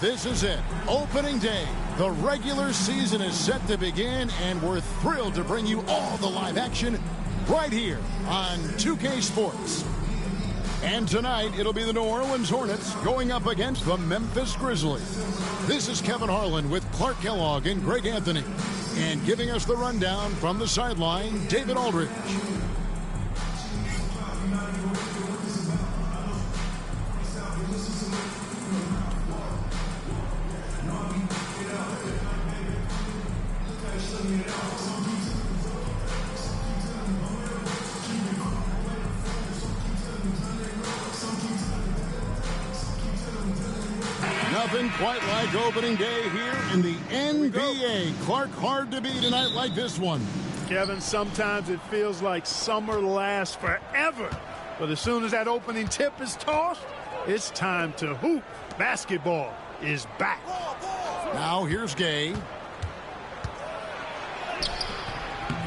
This is it. Opening day. The regular season is set to begin, and we're thrilled to bring you all the live action right here on 2K Sports. And tonight, it'll be the New Orleans Hornets going up against the Memphis Grizzlies. This is Kevin Harlan with Clark Kellogg and Greg Anthony. And giving us the rundown from the sideline, David Aldridge. Nothing quite like opening day here in the NBA. Clark, hard to beat a night like this one. Kevin, sometimes it feels like summer lasts forever. But as soon as that opening tip is tossed, it's time to hoop. Basketball is back. Now here's Gay.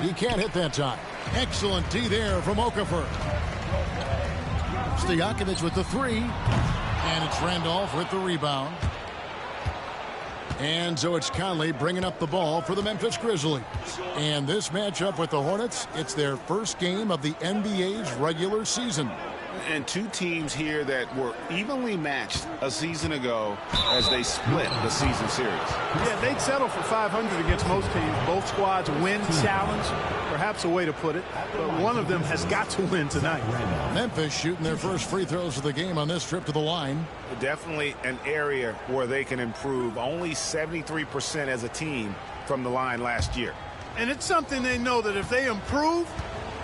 He can't hit that time. Excellent D there from Okafor. Stojakovic with the three. And it's Randolph with the rebound. And so it's Conley bringing up the ball for the Memphis Grizzlies. And this matchup with the Hornets, it's their first game of the NBA's regular season. And two teams here that were evenly matched a season ago as they split the season series. Yeah, they'd settle for 500 against most teams. Both squads win challenge, perhaps a way to put it. But one of them has got to win tonight. Memphis shooting their first free throws of the game on this trip to the line. Definitely an area where they can improve. Only 73% as a team from the line last year. And it's something they know that if they improve,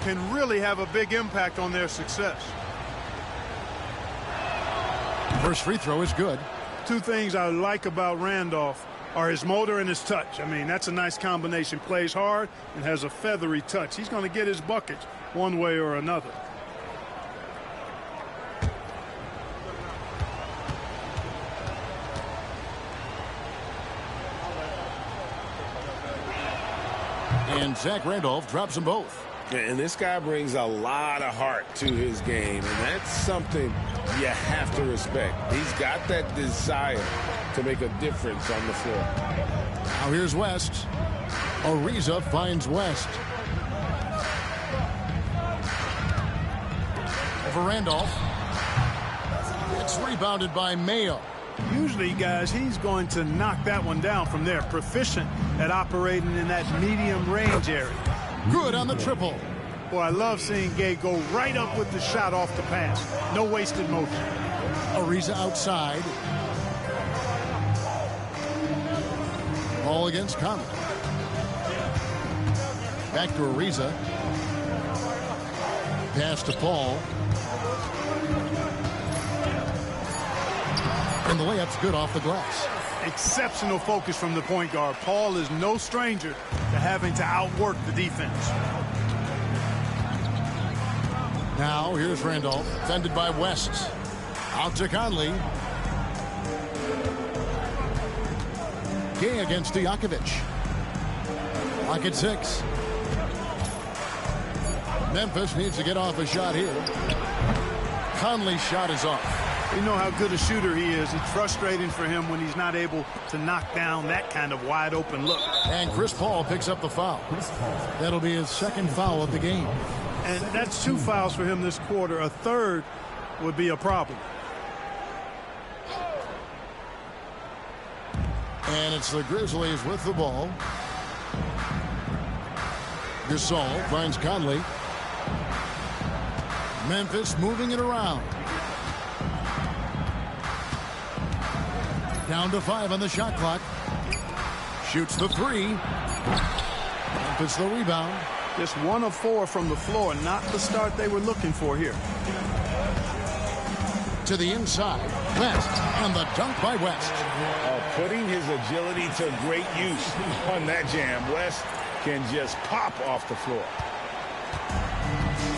can really have a big impact on their success. First free throw is good. Two things I like about Randolph are his motor and his touch. I mean, that's a nice combination. Plays hard and has a feathery touch. He's going to get his buckets one way or another. And Zach Randolph drops them both. And this guy brings a lot of heart to his game, and that's something you have to respect. He's got that desire to make a difference on the floor. Now here's West. Ariza finds West. Over Randolph. It's rebounded by Mayo. Usually, guys, he's going to knock that one down from there. Proficient at operating in that medium range area. Good on the triple. Boy, I love seeing Gay go right up with the shot off the pass. No wasted motion. Ariza outside. Ball against Conley. Back to Ariza. Pass to Paul. And the layup's good off the glass. Exceptional focus from the point guard. Paul is no stranger to having to outwork the defense. Now here's Randolph, defended by West. Out to Conley. Gay against Stojakovic. Lock at 6. Memphis needs to get off a shot here. Conley's shot is off. You know how good a shooter he is. It's frustrating for him when he's not able to knock down that kind of wide open look. And Chris Paul picks up the foul. That'll be his second foul of the game. And that's 2 fouls for him this quarter. A third would be a problem. And it's the Grizzlies with the ball. Gasol finds Conley. Memphis moving it around. Down to 5 on the shot clock. Shoots the 3. Memphis the rebound. Just 1 of 4 from the floor. Not the start they were looking for here. To the inside. West. And the dunk by West. Putting his agility to great use on that jam. West can just pop off the floor.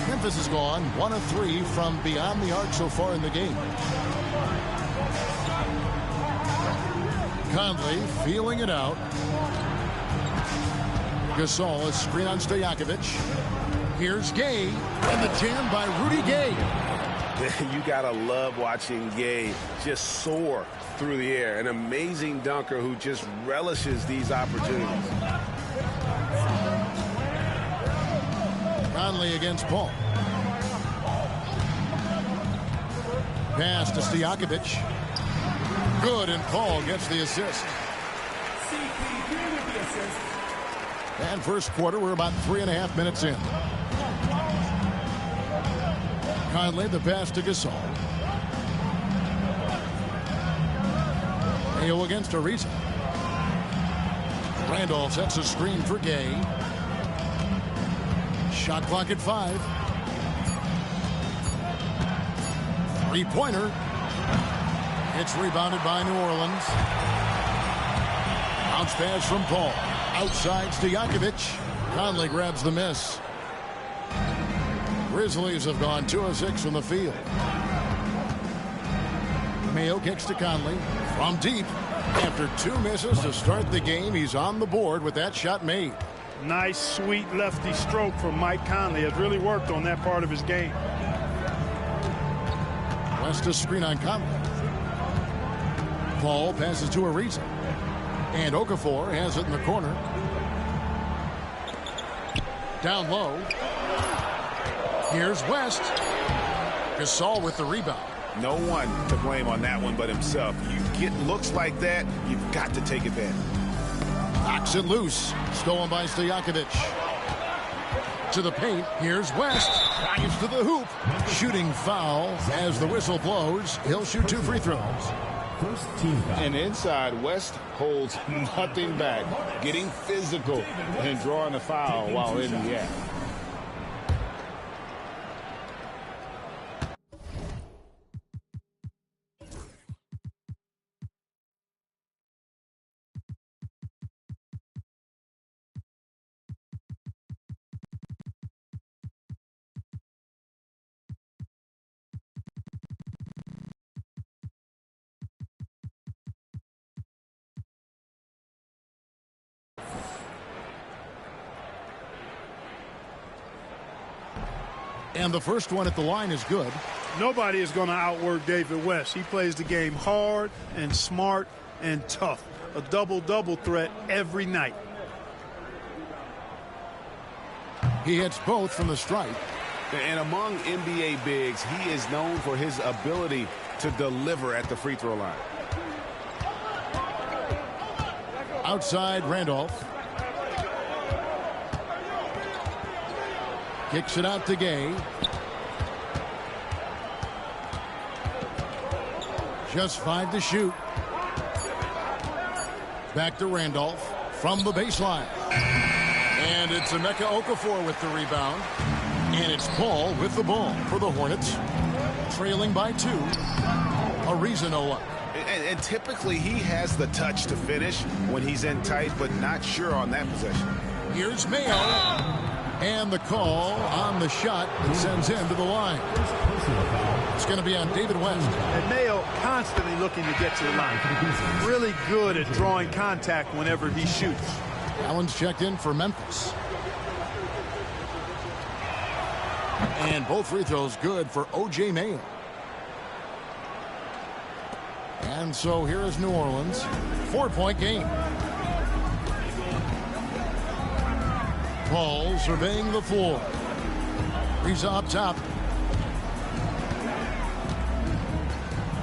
Memphis has gone 1 of 3 from beyond the arc so far in the game. Conley feeling it out. Gasol is screen on Stojakovic. Here's Gay, and the jam by Rudy Gay. You got to love watching Gay just soar through the air. An amazing dunker who just relishes these opportunities. Conley against Paul. Pass to Stojakovic. Good, and Paul gets the assist. And first quarter, we're about 3.5 minutes in. Conley, the pass to Gasol. Mayo against Ariza. Randolph sets a screen for Gay. Shot clock at 5. Three-pointer. It's rebounded by New Orleans. Bounce pass from Paul. Outside Stojakovic. Conley grabs the miss. Grizzlies have gone 2 of 6 from the field. Mayo kicks to Conley from deep. After 2 misses to start the game, he's on the board with that shot made. Nice, sweet lefty stroke from Mike Conley. Has really worked on that part of his game. West to screen on Conley. Paul passes to Ariza. And Okafor has it in the corner. Down low. Here's West. Gasol with the rebound. No one to blame on that one but himself. You get looks like that, you've got to take advantage. Knocks it loose. Stolen by Stojakovic. To the paint. Here's West. Drives to the hoop. Shooting foul as the whistle blows. He'll shoot 2 free throws. And inside, West holds nothing back, getting physical and drawing a foul while in the act. And the first one at the line is good. Nobody is going to outwork David West. He plays the game hard and smart and tough. A double-double threat every night. He hits both from the stripe. And among NBA bigs, he is known for his ability to deliver at the free throw line. Outside Randolph. Kicks it out to Gay. Just 5 to shoot. Back to Randolph from the baseline. And it's Emeka Okafor with the rebound. And it's Paul with the ball for the Hornets. Trailing by 2. Ariza no luck. And typically he has the touch to finish when he's in tight, but not sure on that possession. Here's Mayo. And the call on the shot that sends him to the line. It's going to be on David West. And Mayo constantly looking to get to the line. Really good at drawing contact whenever he shoots. Allen's checked in for Memphis. And both free throws good for O.J. Mayo. And so here is New Orleans. 4-point game. Paul surveying the floor. He's up top.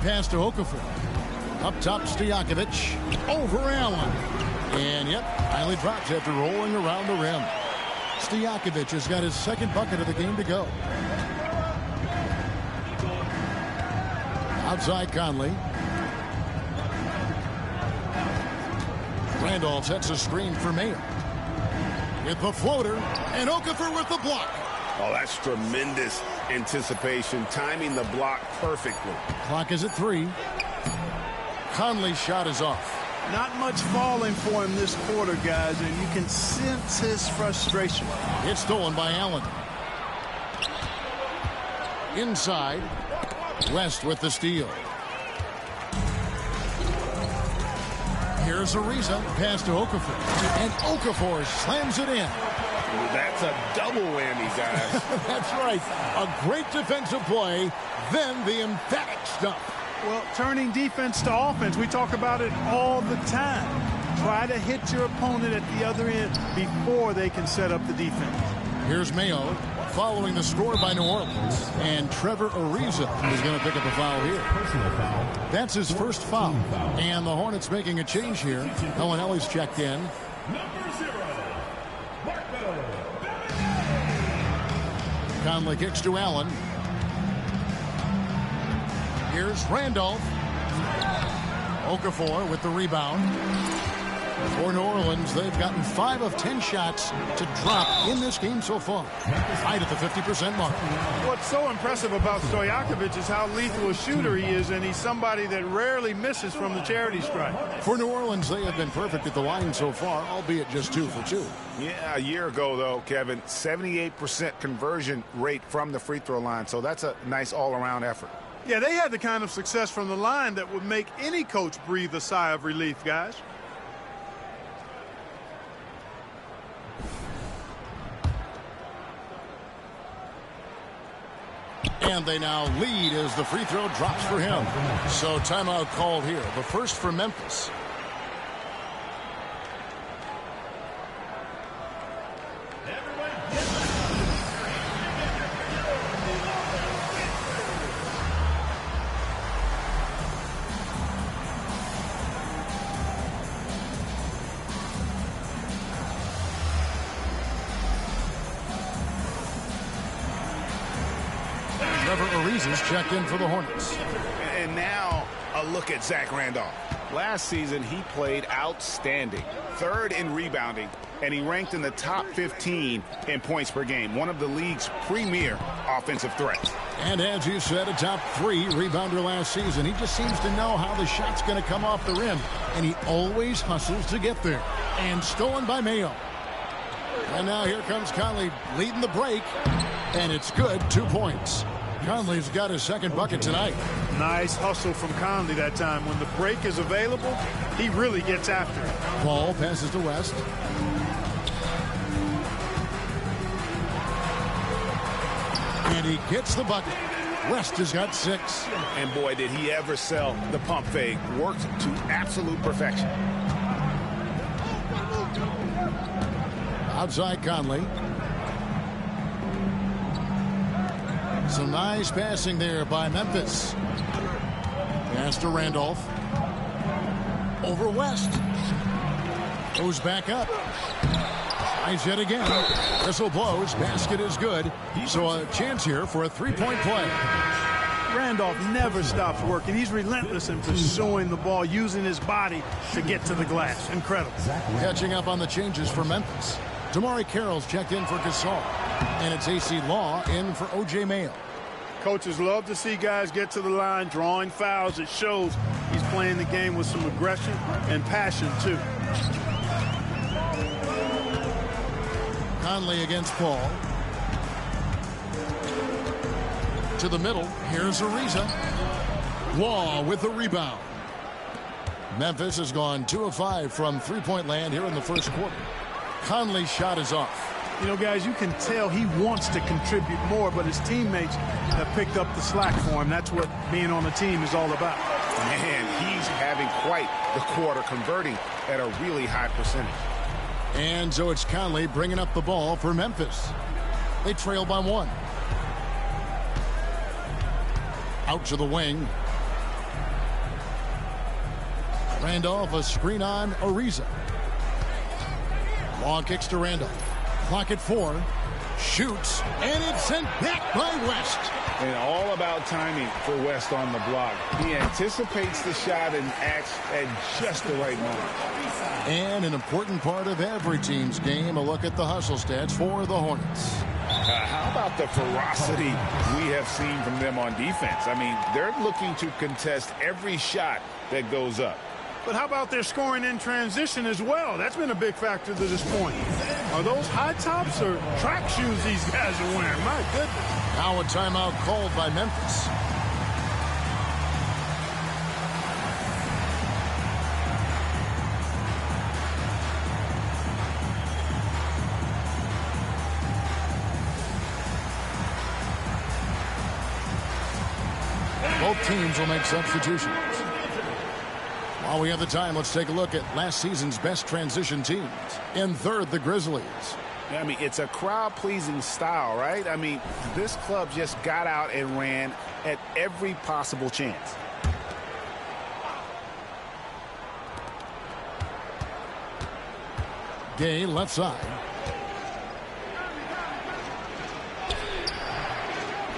Pass to Okafor. Up top, Stojakovic. Over Allen. And yep, finally drops after rolling around the rim. Stojakovic has got his second bucket of the game to go. Outside Conley. Randolph sets a screen for Mayo. With the floater, and Okafor with the block. Oh, that's tremendous anticipation, timing the block perfectly. Clock is at 3. Conley's shot is off. Not much falling for him this quarter, guys, and you can sense his frustration. It's stolen by Allen. Inside, West with the steal. Here's Ariza, pass to Okafor. And Okafor slams it in. That's a double whammy, guys. That's right. A great defensive play, then the emphatic stuff. Well, turning defense to offense, we talk about it all the time. Try to hit your opponent at the other end before they can set up the defense. Here's Mayo following the score by New Orleans. And Trevor Ariza is going to pick up a foul here. That's his first foul. And the Hornets making a change here. Ellenelli's checked in. Conley kicks to Allen. Here's Randolph. Okafor with the rebound. For New Orleans, they've gotten 5 of 10 shots to drop in this game so far. Right at the 50% mark. What's so impressive about Stojakovic is how lethal a shooter he is, and he's somebody that rarely misses from the charity stripe. For New Orleans, they have been perfect at the line so far, albeit just 2 for 2. Yeah, a year ago, though, Kevin, 78% conversion rate from the free throw line, so that's a nice all-around effort. Yeah, they had the kind of success from the line that would make any coach breathe a sigh of relief, guys. And they now lead as the free throw drops for him. So timeout called here. The first for Memphis. Ariza's checked in for the Hornets. And now a look at Zach Randolph. Last season, he played outstanding. 3rd in rebounding, and he ranked in the top 15 in points per game. One of the league's premier offensive threats. And as you said, a top 3 rebounder last season. He just seems to know how the shot's going to come off the rim, and he always hustles to get there. And stolen by Mayo. And now here comes Conley leading the break, and it's good. 2 points. Conley's got his second bucket tonight. Nice hustle from Conley that time. When the break is available, he really gets after it. Ball passes to West. And he gets the bucket. West has got 6. And boy, did he ever sell the pump fake. Worked to absolute perfection. Outside Conley. Some nice passing there by Memphis. Pass to Randolph. Over West. Goes back up. Tries yet again. Whistle blows. Basket is good. So a chance here for a 3-point play. Randolph never stops working. He's relentless in pursuing the ball, using his body to get to the glass. Incredible. Catching up on the changes for Memphis. Damari Carroll's checked in for Gasol. And it's AC Law in for O.J. Mayo. Coaches love to see guys get to the line, drawing fouls. It shows he's playing the game with some aggression and passion, too. Conley against Paul. To the middle. Here's Ariza. Law with the rebound. Memphis has gone 2 of 5 from 3-point land here in the first quarter. Conley's shot is off. You know, guys, you can tell he wants to contribute more, but his teammates have picked up the slack for him. That's what being on the team is all about. Man, he's having quite the quarter, converting at a really high percentage. And so it's Conley bringing up the ball for Memphis. They trail by 1. Out to the wing. Randolph, a screen on Ariza. Long kicks to Randolph. Clock at 4. Shoots, and it's sent back by West. And all about timing for West on the block. He anticipates the shot and acts at just the right moment. And an important part of every team's game, a look at the hustle stats for the Hornets. How about the ferocity we have seen from them on defense? I mean, they're looking to contest every shot that goes up. But how about their scoring in transition as well? That's been a big factor to this point. Are those high tops or track shoes these guys are wearing? My goodness. Now a timeout called by Memphis. Both teams will make substitutions. While we have the time, let's take a look at last season's best transition teams. In third, the Grizzlies. I mean, it's a crowd-pleasing style, right? I mean, this club just got out and ran at every possible chance. Gay, left side.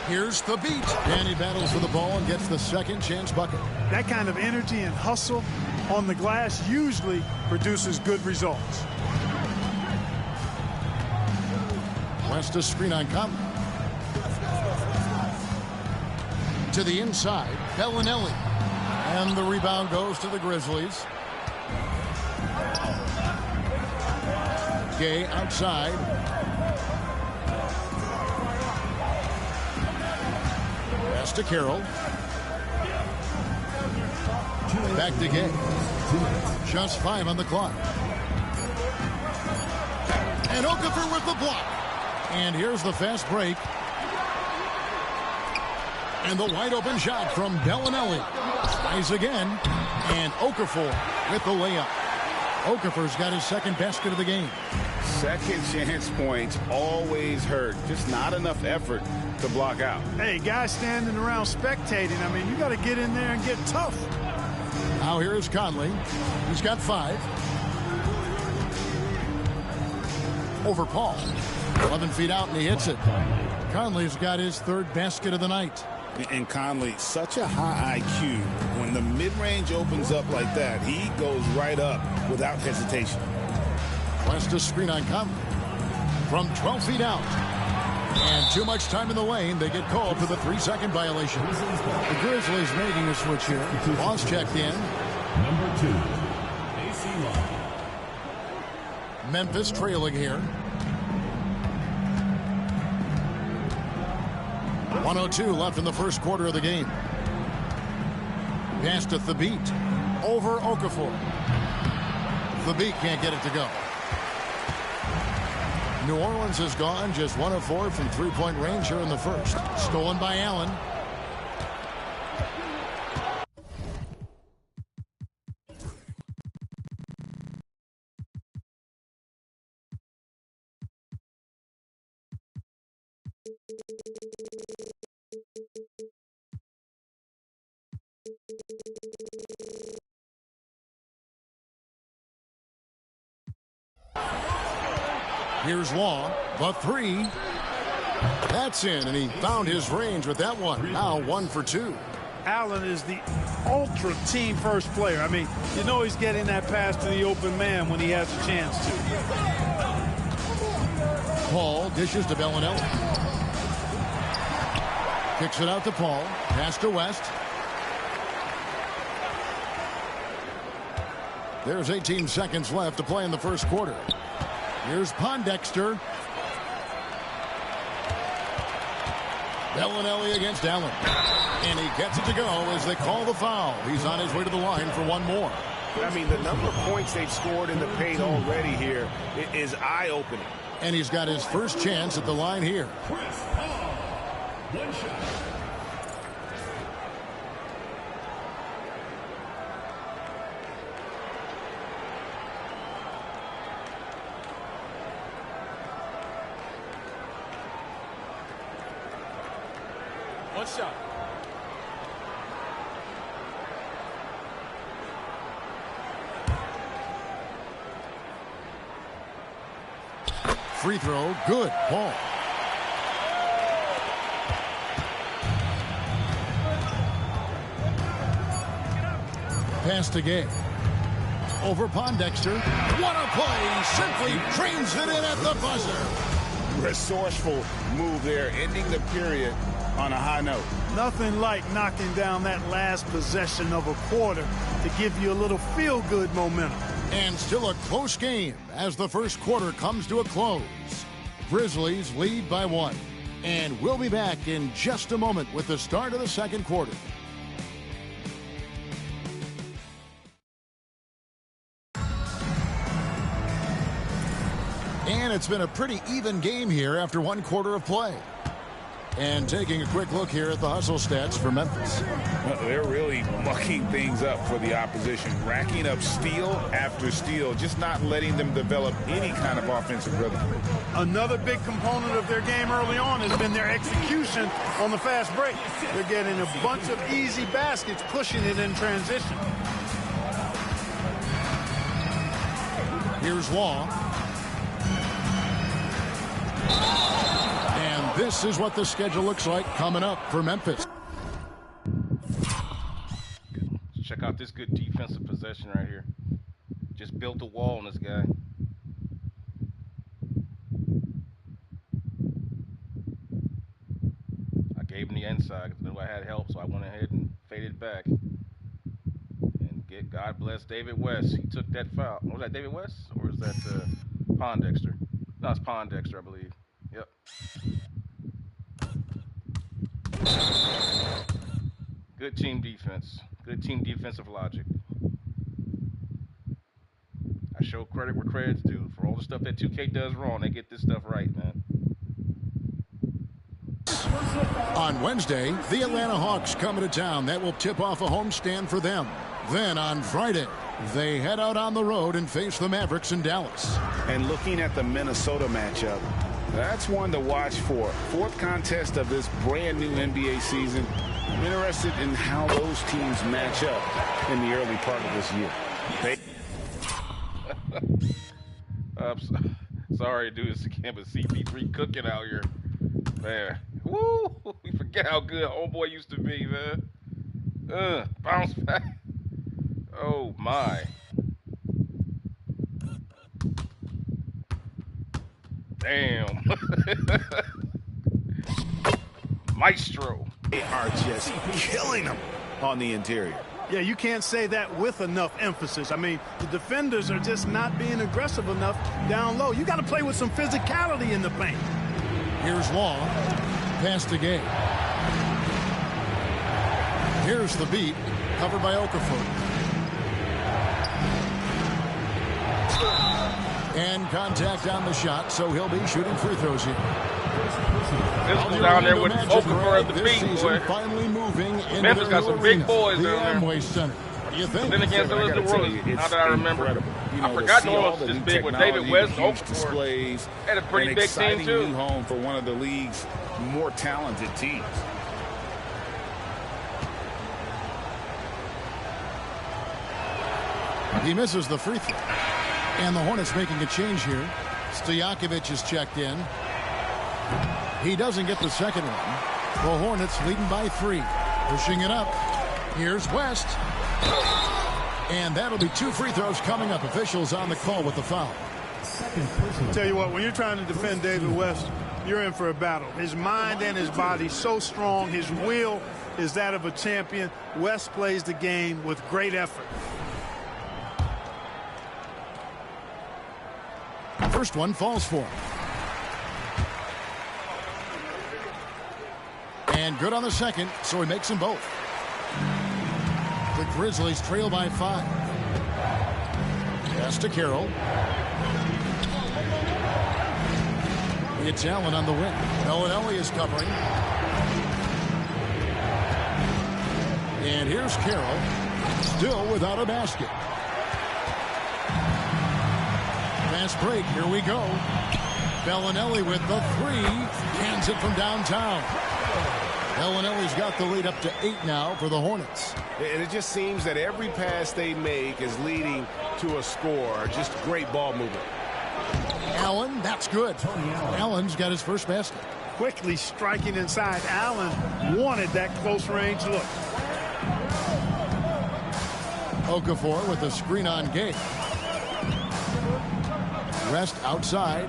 Here's the beat. And he battles for the ball and gets the second chance bucket. That kind of energy and hustle on the glass usually produces good results. West a screen on Conley. To the inside, Bellinelli. And the rebound goes to the Grizzlies. Gay outside. Pass to Carroll. Back to Gay. Just 5 on the clock. And Okafor with the block. And here's the fast break. And the wide open shot from Bellinelli. Tries again. And Okafor with the layup. Okafor's got his second basket of the game. Second chance points always hurt. Just not enough effort to block out. Hey, guys standing around spectating. I mean, you got to get in there and get tough. Now here is Conley. He's got 5. Over Paul. 11 feet out, and he hits it. Conley's got his third basket of the night. And Conley, such a high IQ. When the mid-range opens up like that, he goes right up without hesitation. West a screen on Conley. From 12 feet out. And too much time in the lane. They get called for the 3-second violation. The Grizzlies making a switch here. Boss checked in. Number 2, AC line. Memphis trailing here. 1:02 left in the first quarter of the game. Pass to Thabit. Over Okafor. Thabit can't get it to go. New Orleans has gone just 1 of 4 from three-point range here in the first. Stolen by Allen. Here's Long, the 3. That's in, and he found his range with that one. Now 1 for 2. Allen is the ultra team first player. I mean, you know he's getting that pass to the open man when he has a chance to. Paul dishes to Bellinelli. Kicks it out to Paul. Pass to West. There's 18 seconds left to play in the first quarter. Here's Pondexter. Bellinelli against Allen. And he gets it to go as they call the foul. He's on his way to the line for one more. I mean, the number of points they've scored in the paint already here is eye-opening. And he's got his first chance at the line here. One shot. One shot. Free throw, good. Paul. Pass to Gay. Over Pondexter. What a play! Simply trains it in at the buzzer. Resourceful move there, ending the period on a high note. Nothing like knocking down that last possession of a quarter to give you a little feel-good momentum. And still a close game as the first quarter comes to a close. Grizzlies lead by 1. And we'll be back in just a moment with the start of the second quarter. And it's been a pretty even game here after one quarter of play. And taking a quick look here at the hustle stats for Memphis. Well, they're really mucking things up for the opposition, racking up steal after steal, just not letting them develop any kind of offensive rhythm. Another big component of their game early on has been their execution on the fast break. They're getting a bunch of easy baskets, pushing it in transition. Here's Law. And this is what the schedule looks like coming up for Memphis. Check out this good defensive possession right here. Just built a wall on this guy. I gave him the inside because I knew I had help, so I went ahead and faded back. And God bless David West. He took that foul. Was that David West? Or is that Pondexter? No, it's Pondexter, I believe. Yep. Good team defense. Good team defensive logic. I show credit where credit's due. For all the stuff that 2K does wrong, they get this stuff right, man. On Wednesday, the Atlanta Hawks come into town. That will tip off a homestand for them. Then on Friday, they head out on the road and face the Mavericks in Dallas. And looking at the Minnesota matchup, that's one to watch for. Fourth contest of this brand new NBA season. I'm interested in how those teams match up in the early part of this year. I'm sorry to do this again, but CP3 cooking out here. Man, woo! We forget how good homeboy used to be, man. Bounce back. Oh, my. Damn. Maestro. They are just killing them on the interior. Yeah, you can't say that with enough emphasis. I mean, the defenders are just not being aggressive enough down low. You got to play with some physicality in the paint. Here's Long. Pass to Gay. Here's the beat. Covered by Okafor. And contact on the shot, so he'll be shooting free throws here. This one's down there with Okafor at the beat, boy. Finally moving into Memphis got some big boys the down there. Amway Center. What do you think? Then again, so is the Orleans. Now that I remember. I forgot the Orleans this big with David West and Okafor. Had a pretty big team, too. New home for one of the league's more talented teams. He misses the free throw. And the Hornets making a change here. Stojakovic is checked in. He doesn't get the second one. The Hornets leading by 3. Pushing it up. Here's West. And that'll be 2 free throws coming up. Officials on the call with the foul. Tell you what, when you're trying to defend David West, you're in for a battle. His mind and his body so strong. His will is that of a champion. West plays the game with great effort. First one falls for him. And good on the second, so he makes them both. The Grizzlies trail by 5. Pass to Carroll. It's Allen on the wing. Bellinelli is covering. And here's Carroll, still without a basket. Fast break, here we go. Bellinelli with the 3, hands it from downtown. Bellinelli's got the lead up to 8 now for the Hornets. And it just seems that every pass they make is leading to a score. Just great ball movement. Allen, that's good. Allen's got his first basket. Quickly striking inside. Allen wanted that close range look. Okafor with a screen on Gay. Rest outside.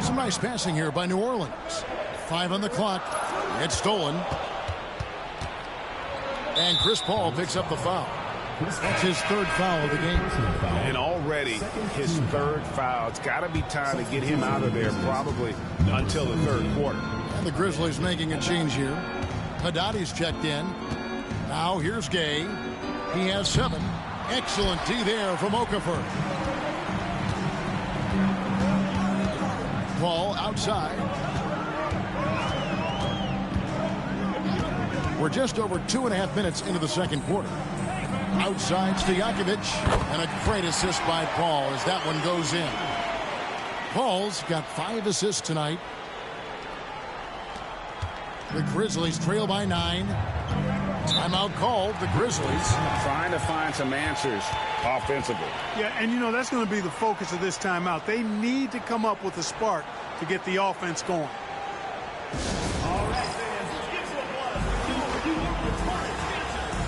Some nice passing here by New Orleans. 5 on the clock. It's stolen. And Chris Paul picks up the foul. That's his 3rd foul of the game. And already his 3rd foul. It's got to be time to get him out of there probably until the 3rd quarter. And the Grizzlies making a change here. Haddadi's checked in. Now here's Gay. He has 7. Excellent D there from Okafor. Ball outside. We're just over 2.5 minutes into the second quarter. Outside Stojakovic, and a great assist by Paul as that one goes in. Paul's got 5 assists tonight. The Grizzlies trail by 9. Timeout called. The Grizzlies trying to find some answers offensively. Yeah, and you know that's going to be the focus of this timeout. They need to come up with a spark to get the offense going. All right, fans, let's get to a buzz. You are the Hornets answer.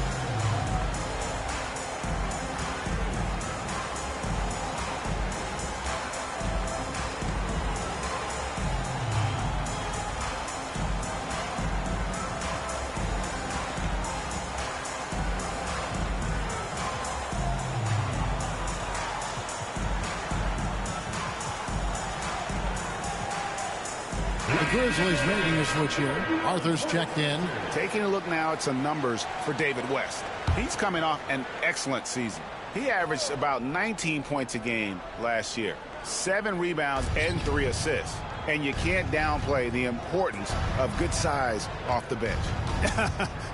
The Grizzlies making a switch here. Arthur's checked in. Taking a look now at some numbers for David West. He's coming off an excellent season. He averaged about 19 points a game last year, 7 rebounds and 3 assists. And you can't downplay the importance of good size off the bench.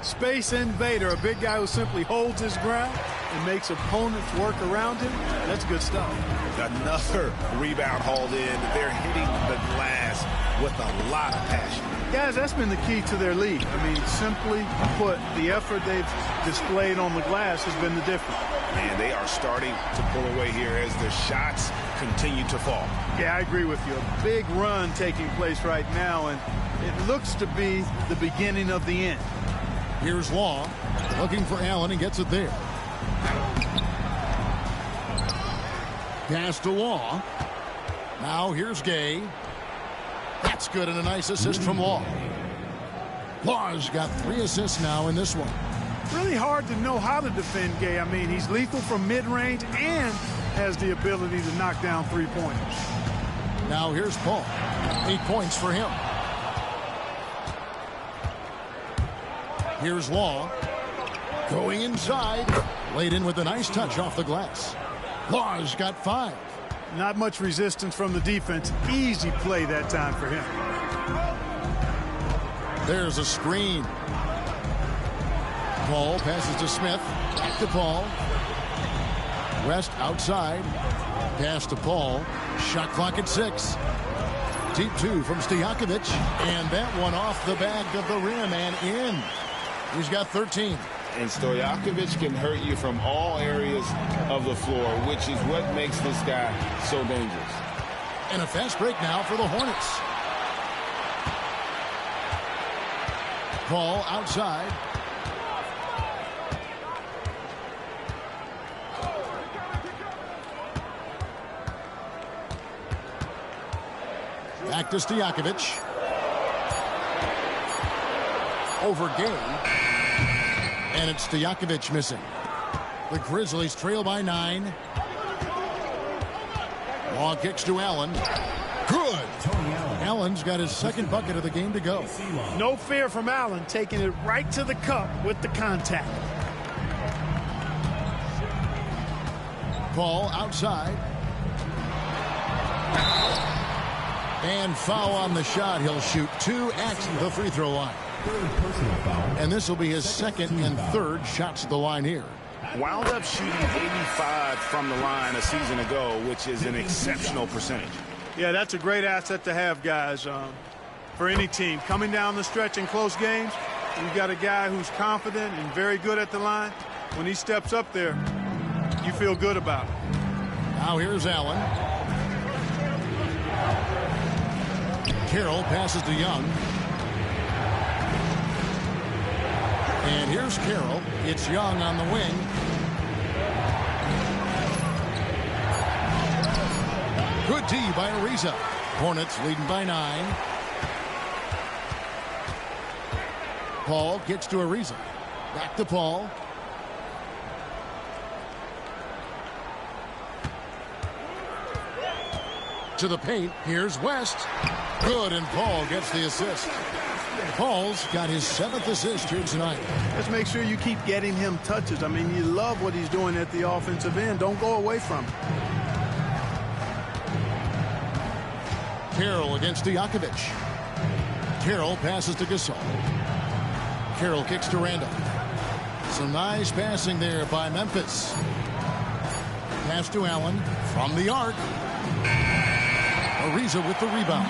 Space invader, a big guy who simply holds his ground and makes opponents work around him. That's good stuff. Another rebound hauled in. They're hitting the glass with a lot of passion. Guys, that's been the key to their lead. I mean, simply put, the effort they've displayed on the glass has been the difference. And they are starting to pull away here as the shots continue to fall. Yeah, I agree with you. A big run taking place right now, and it looks to be the beginning of the end. Here's Law looking for Allen and gets it there. Pass to Law. Now here's Gay. That's good, and a nice assist from Law. Law's got 3 assists now in this one. Really hard to know how to defend Gay. I mean, he's lethal from mid-range and has the ability to knock down 3-pointers. Now here's Paul. 8 points for him. Here's Law. Going inside. Laid in with a nice touch off the glass. Law's got 5. Not much resistance from the defense. Easy play that time for him. There's a screen. Paul passes to Smith. Back to Paul. West outside. Pass to Paul. Shot clock at 6. Deep 2 from Stojakovic. And that one off the back of the rim and in. He's got 13. And Stojakovic can hurt you from all areas of the floor, which is what makes this guy so dangerous. And a fast break now for the Hornets. Paul outside. Back to Stojakovic. Over Gay. And it's Stojakovic missing. The Grizzlies trail by 9. Long kicks to Allen. Good. Allen's got his second bucket of the game to go. No fear from Allen, taking it right to the cup with the contact. Paul outside. And foul on the shot. He'll shoot 2 at the free throw line. And this will be his second and third shots at the line here. Wound up shooting 85 from the line a season ago, which is an exceptional percentage. Yeah, that's a great asset to have, guys, for any team. Coming down the stretch in close games, you've got a guy who's confident and very good at the line. When he steps up there, you feel good about it. Now here's Allen. Carroll passes to Young. And here's Carroll. It's Young on the wing. Good D by Ariza. Hornets leading by 9. Paul gets to Ariza. Back to Paul. To the paint. Here's West. Good, and Paul gets the assist. Paul's got his 7th assist here tonight. Let's make sure you keep getting him touches. I mean, you love what he's doing at the offensive end. Don't go away from it. Carroll against Stojakovic. Carroll passes to Gasol. Carroll kicks to Randolph. Some nice passing there by Memphis. Pass to Allen from the arc. Ariza with the rebound.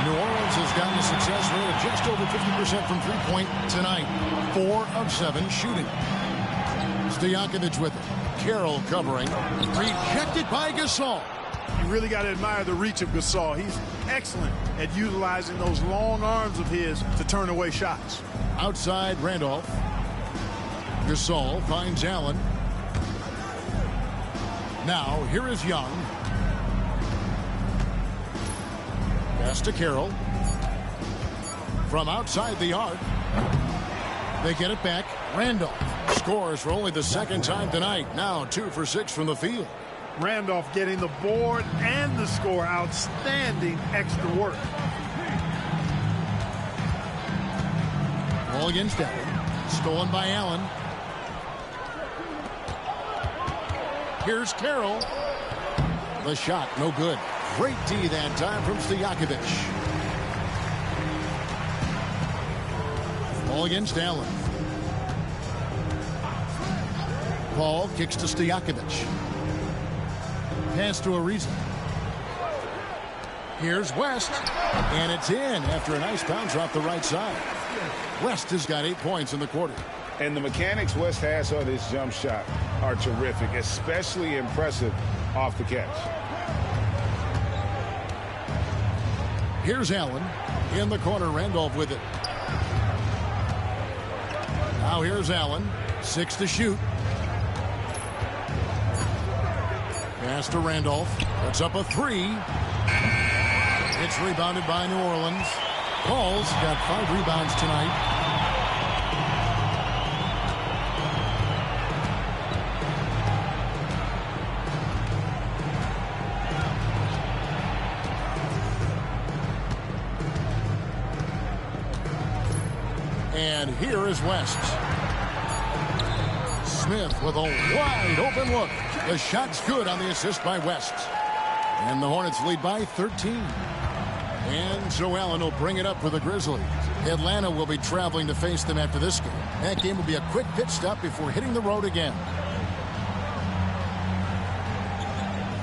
New Orleans has gotten a success rate of just over 50% from three-point tonight. 4 of 7 shooting. Stojakovic with it. Carroll covering. Rejected by Gasol. You really got to admire the reach of Gasol. He's excellent at utilizing those long arms of his to turn away shots. Outside Randolph. Gasol finds Allen. Now here is Young. Pass to Carroll. From outside the arc. They get it back. Randolph scores for only the second time tonight. Now 2 for 6 from the field. Randolph getting the board and the score. Outstanding extra work. Ball against Allen. Stolen by Allen. Here's Carroll. The shot, no good. Great D that time from Stojakovic. Ball against Allen. Paul kicks to Stojakovic. Pass to Ariza. Here's West. And it's in after a nice bounce off the right side. West has got 8 points in the quarter. And the mechanics West has on his jump shot are terrific, especially impressive off the catch. Here's Allen. In the corner, Randolph with it. Now here's Allen. 6 to shoot. Pass to Randolph. Puts up a 3. It's rebounded by New Orleans. Paul's got 5 rebounds tonight. And here is West. Smith with a wide open look. The shot's good on the assist by West. And the Hornets lead by 13. And so Allen will bring it up for the Grizzlies. Atlanta will be traveling to face them after this game. That game will be a quick pit stop before hitting the road again.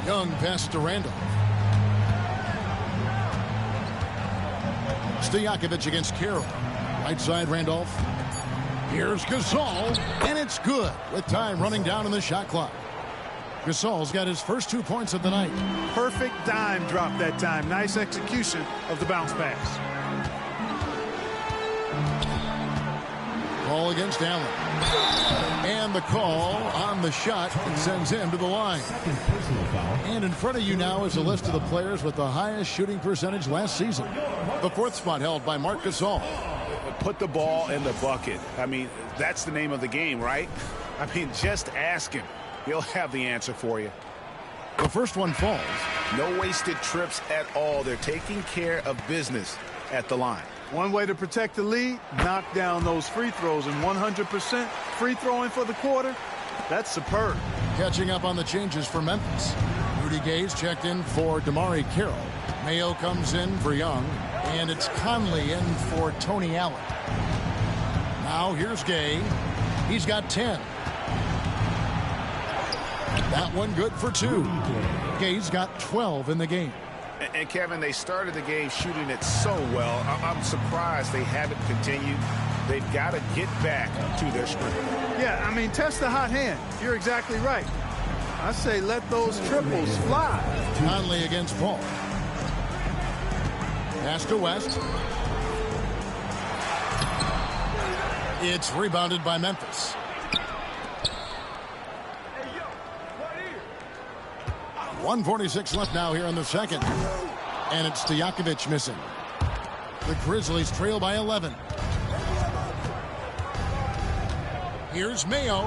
Young pass to Randolph. Stojakovic against Carroll. Right side Randolph. Here's Gasol, and it's good with time running down in the shot clock. Gasol's got his first 2 points of the night. Perfect dime drop that time. Nice execution of the bounce pass. Ball against Allen. And the call on the shot and sends him to the line. And in front of you now is a list of the players with the highest shooting percentage last season. The 4th spot held by Marc Gasol. Put the ball in the bucket. I mean, that's the name of the game, right? I mean, just ask him. He'll have the answer for you. The first one falls. No wasted trips at all. They're taking care of business at the line. One way to protect the lead, knock down those free throws, and 100% free throwing for the quarter. That's superb. Catching up on the changes for Memphis. Rudy Gay's checked in for DeMarre Carroll. Mayo comes in for Young. And it's Conley in for Tony Allen. Now here's Gay. He's got 10. That one good for 2. Gay's got 12 in the game. And Kevin, they started the game shooting it so well. I'm surprised they haven't continued. They've got to get back to their strength. Yeah, I mean, test the hot hand. You're exactly right. I say let those triples fly. Conley against Paul. Pass to West. It's rebounded by Memphis. .146 left now here in the second. And it's Stojakovic missing. The Grizzlies trail by 11. Here's Mayo.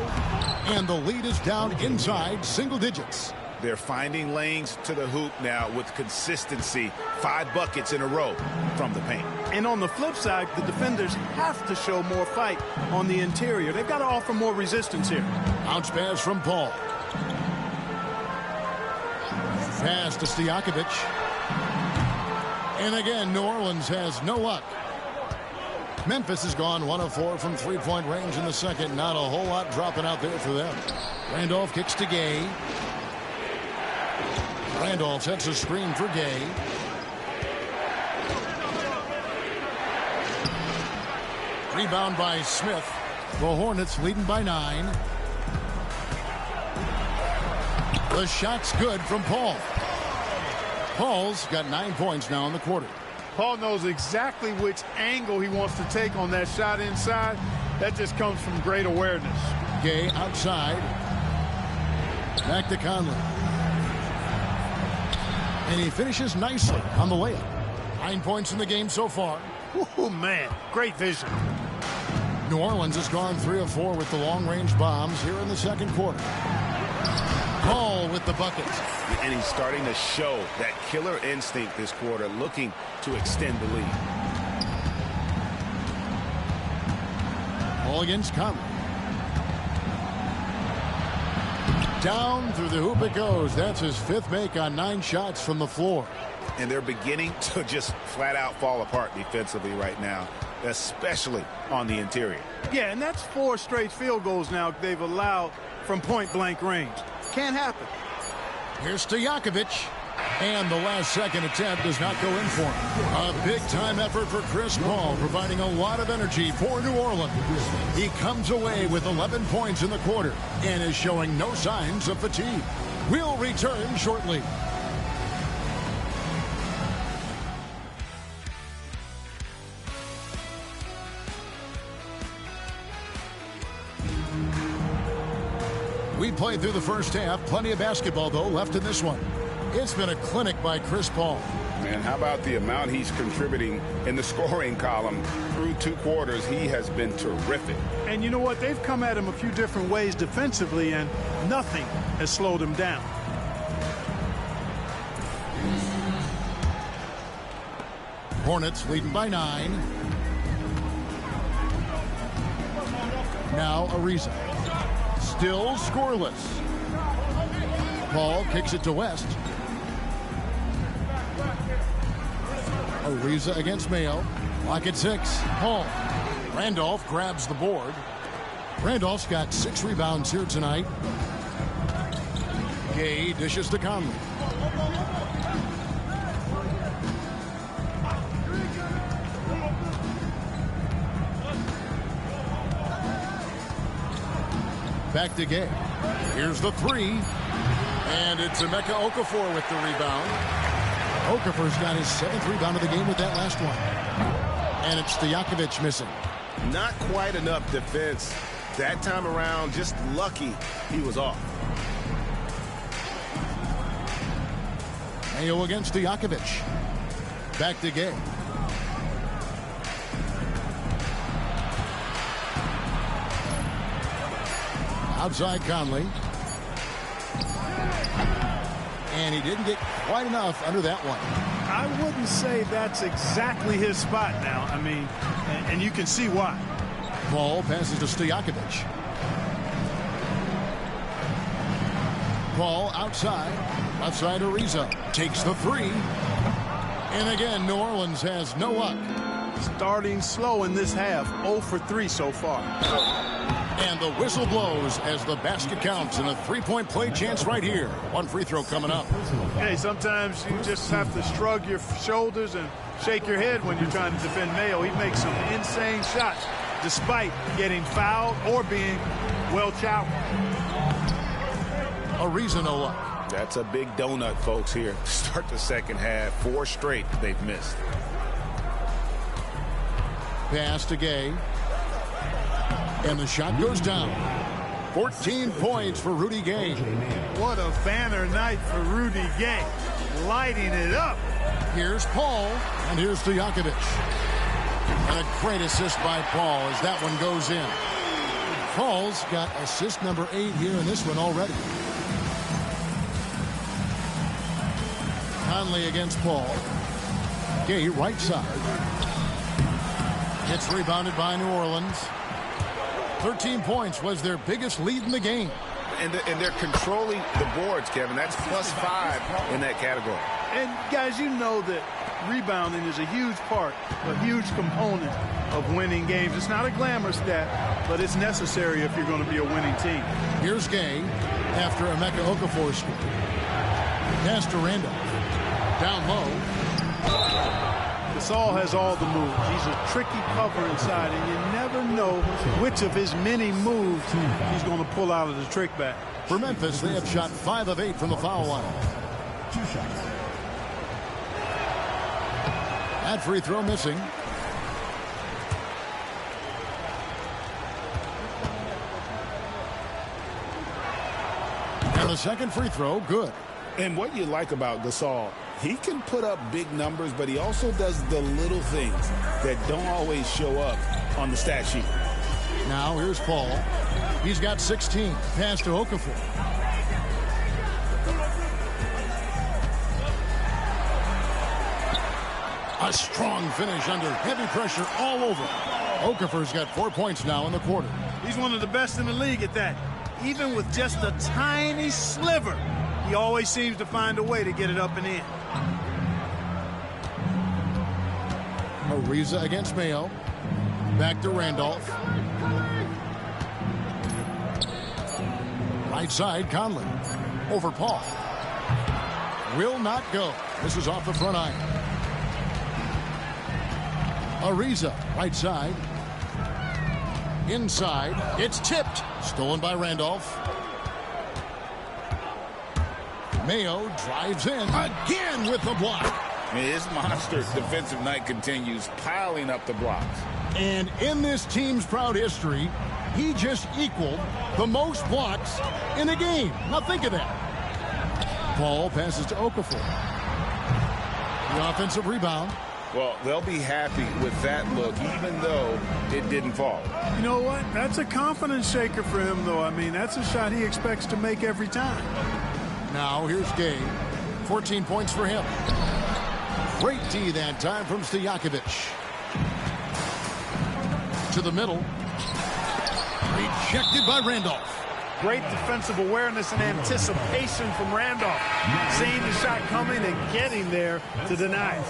And the lead is down inside single digits. They're finding lanes to the hoop now with consistency. 5 buckets in a row from the paint. And on the flip side, the defenders have to show more fight on the interior. They've got to offer more resistance here. Bounce pass from Paul. Pass to Stojakovic. And again, New Orleans has no luck. Memphis has gone 1 of 4 from three-point range in the second. Not a whole lot dropping out there for them. Randolph kicks to Gay. Randolph sets a screen for Gay. Rebound by Smith. The Hornets leading by 9. The shot's good from Paul. Paul's got 9 points now in the quarter. Paul knows exactly which angle he wants to take on that shot inside. That just comes from great awareness. Gay outside. Back to Conley. And he finishes nicely on the layup. 9 points in the game so far. Oh, man, great vision. New Orleans has gone 3 of 4 with the long-range bombs here in the second quarter. Paul with the bucket. And he's starting to show that killer instinct this quarter, looking to extend the lead. Paul against Conley. Down through the hoop it goes. That's his 5th make on 9 shots from the floor. And they're beginning to just flat out fall apart defensively right now, especially on the interior. Yeah, and that's 4 straight field goals now they've allowed from point-blank range. Can't happen. Here's Stojakovic. And the last second attempt does not go in for him. A big-time effort for Chris Paul, providing a lot of energy for New Orleans. He comes away with 11 points in the quarter and is showing no signs of fatigue. We'll return shortly. We played through the first half. Plenty of basketball, though, left in this one. It's been a clinic by Chris Paul. Man, how about the amount he's contributing in the scoring column through 2 quarters? He has been terrific. And you know what? They've come at him a few different ways defensively, and nothing has slowed him down. Hornets leading by 9. Now Ariza. Still scoreless. Paul kicks it to West. Ariza against Mayo. Lock at 6. Paul. Randolph grabs the board. Randolph's got 6 rebounds here tonight. Gay dishes to Conley. Back to Gay. Here's the 3. And it's Emeka Okafor with the rebound. Okafor's got his 7th rebound of the game with that last one. And it's Stojakovic missing. Not quite enough defense that time around. Just lucky he was off. Mayo against Stojakovic. Back to Gay. Outside Conley. And he didn't get quite enough under that one. I wouldn't say that's exactly his spot now. I mean, and you can see why. Paul passes to Stojakovic. Paul outside. Outside Ariza. Takes the 3. And again, New Orleans has no luck. Starting slow in this half. 0 for 3 so far. And the whistle blows as the basket counts, and a 3-point play chance right here. 1 free throw coming up. Hey, sometimes you just have to shrug your shoulders and shake your head when you're trying to defend Mayo. He makes some insane shots despite getting fouled or being well challenged. Ariza no luck. That's a big donut, folks, here. Start the second half. 4 straight they've missed. Pass to Gay. And the shot goes down. 14 points for Rudy Gay. What a banner night for Rudy Gay. Lighting it up. Here's Paul, and here's Stojakovic. And a great assist by Paul as that one goes in. Paul's got assist number 8 here in this one already. Conley against Paul. Gay right side. Gets rebounded by New Orleans. 13 points was their biggest lead in the game. And they're controlling the boards, Kevin. That's +5 in that category. And guys, you know that rebounding is a huge part, a huge component of winning games. It's not a glamorous stat, but it's necessary if you're going to be a winning team. Here's Gay after Emeka Okafor scored. Pass to Randolph. Down low. Gasol has all the moves. He's a tricky cover inside, and you never know which of his many moves he's going to pull out of the trick bag. For Memphis, they have shot 5 of 8 from the foul line. That free throw missing. And the second free throw, good. And what you like about Gasol, he can put up big numbers, but he also does the little things that don't always show up on the stat sheet. Now here's Paul. He's got 16. Pass to Okafor. A strong finish under heavy pressure all over. Okafor's got 4 points now in the quarter. He's one of the best in the league at that. Even with just a tiny sliver, he always seems to find a way to get it up and in. Ariza against Mayo. Back to Randolph. Right side, Conley. Over Paul. Will not go. This is off the front iron. Ariza, right side. Inside. It's tipped. Stolen by Randolph. Mayo drives in again with the block. His monster defensive night continues, piling up the blocks. And in this team's proud history, he just equaled the most blocks in a game. Now think of that. Paul passes to Okafor. The offensive rebound. Well, they'll be happy with that look, even though it didn't fall. You know what? That's a confidence shaker for him, though. I mean, that's a shot he expects to make every time. Now here's Gay. 14 points for him. Great D that time from Stojakovic. To the middle. Rejected by Randolph. Great defensive awareness and anticipation from Randolph. Seeing the shot coming and getting there to deny it.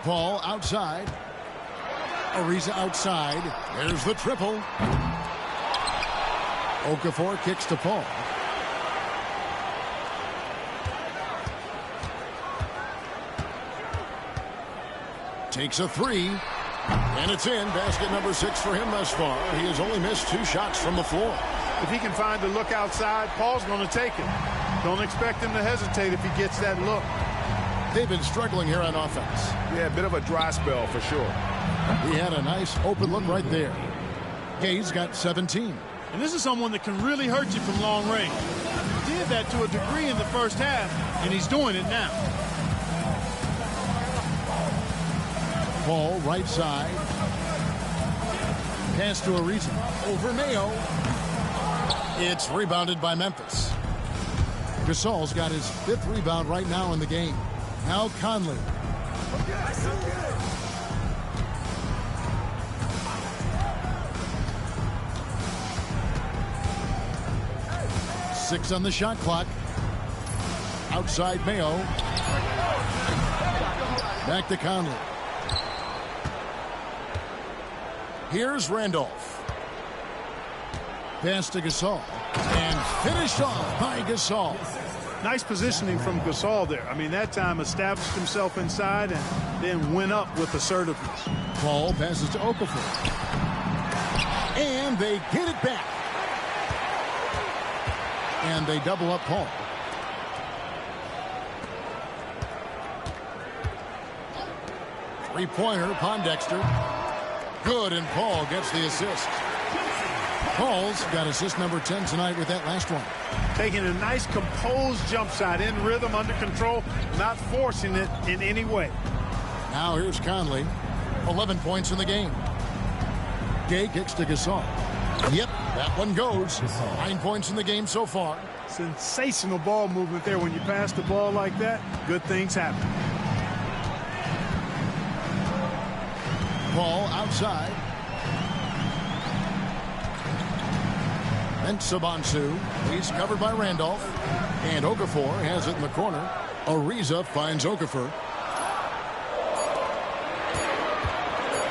Paul outside. Ariza outside. There's the triple. Okafor kicks to Paul. Takes a three. And it's in. Basket number 6 for him thus far. He has only missed 2 shots from the floor. If he can find the look outside, Paul's going to take it. Don't expect him to hesitate if he gets that look. They've been struggling here on offense. Yeah, a bit of a dry spell for sure. He had a nice open look right there. Gay's got 17. And this is someone that can really hurt you from long range. He did that to a degree in the first half, and he's doing it now. Paul right side. Pass to Ariza. Over Mayo. It's rebounded by Memphis. Gasol's got his 5th rebound right now in the game. Now Conley. Six on the shot clock. Outside Mayo. Back to Conley. Here's Randolph. Pass to Gasol. And finished off by Gasol. Nice positioning from Gasol there. I mean, that time established himself inside and then went up with assertiveness. Paul passes to Okafor. And they get it back. And they double up Paul. Three-pointer, Pondexter. Good, and Paul gets the assist. Paul's got assist number 10 tonight with that last one. Taking a nice composed jump shot in rhythm, under control, not forcing it in any way. Now here's Conley. 11 points in the game. Gay kicks to Gasol. Yep, that one goes. 9 points in the game so far. Sensational ball movement there. When you pass the ball like that, good things happen. Paul outside. Mensah-Bonsu. He's covered by Randolph. And Okafor has it in the corner. Ariza finds Okafor.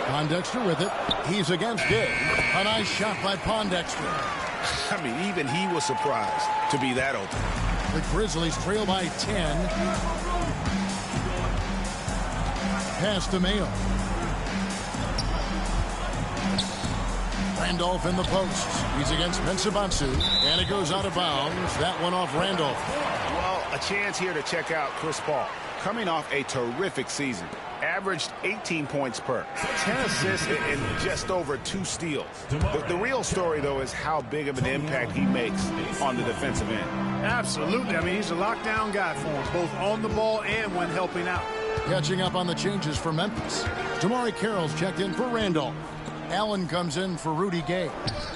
Pondexter with it. He's against good. A nice shot by Pondexter. I mean, even he was surprised to be that open. The Grizzlies trail by 10. Pass to Mayo. Randolph in the post. He's against Mensah-Bonsu. And it goes out of bounds. That one off Randolph. Well, a chance here to check out Chris Paul. Coming off a terrific season. Averaged 18 points per. 10 assists and just over 2 steals. The real story, though, is how big of an impact he makes on the defensive end. Absolutely. I mean, he's a lockdown guy for him, both on the ball and when helping out. Catching up on the changes for Memphis. Damari Carroll's checked in for Randolph. Allen comes in for Rudy Gay.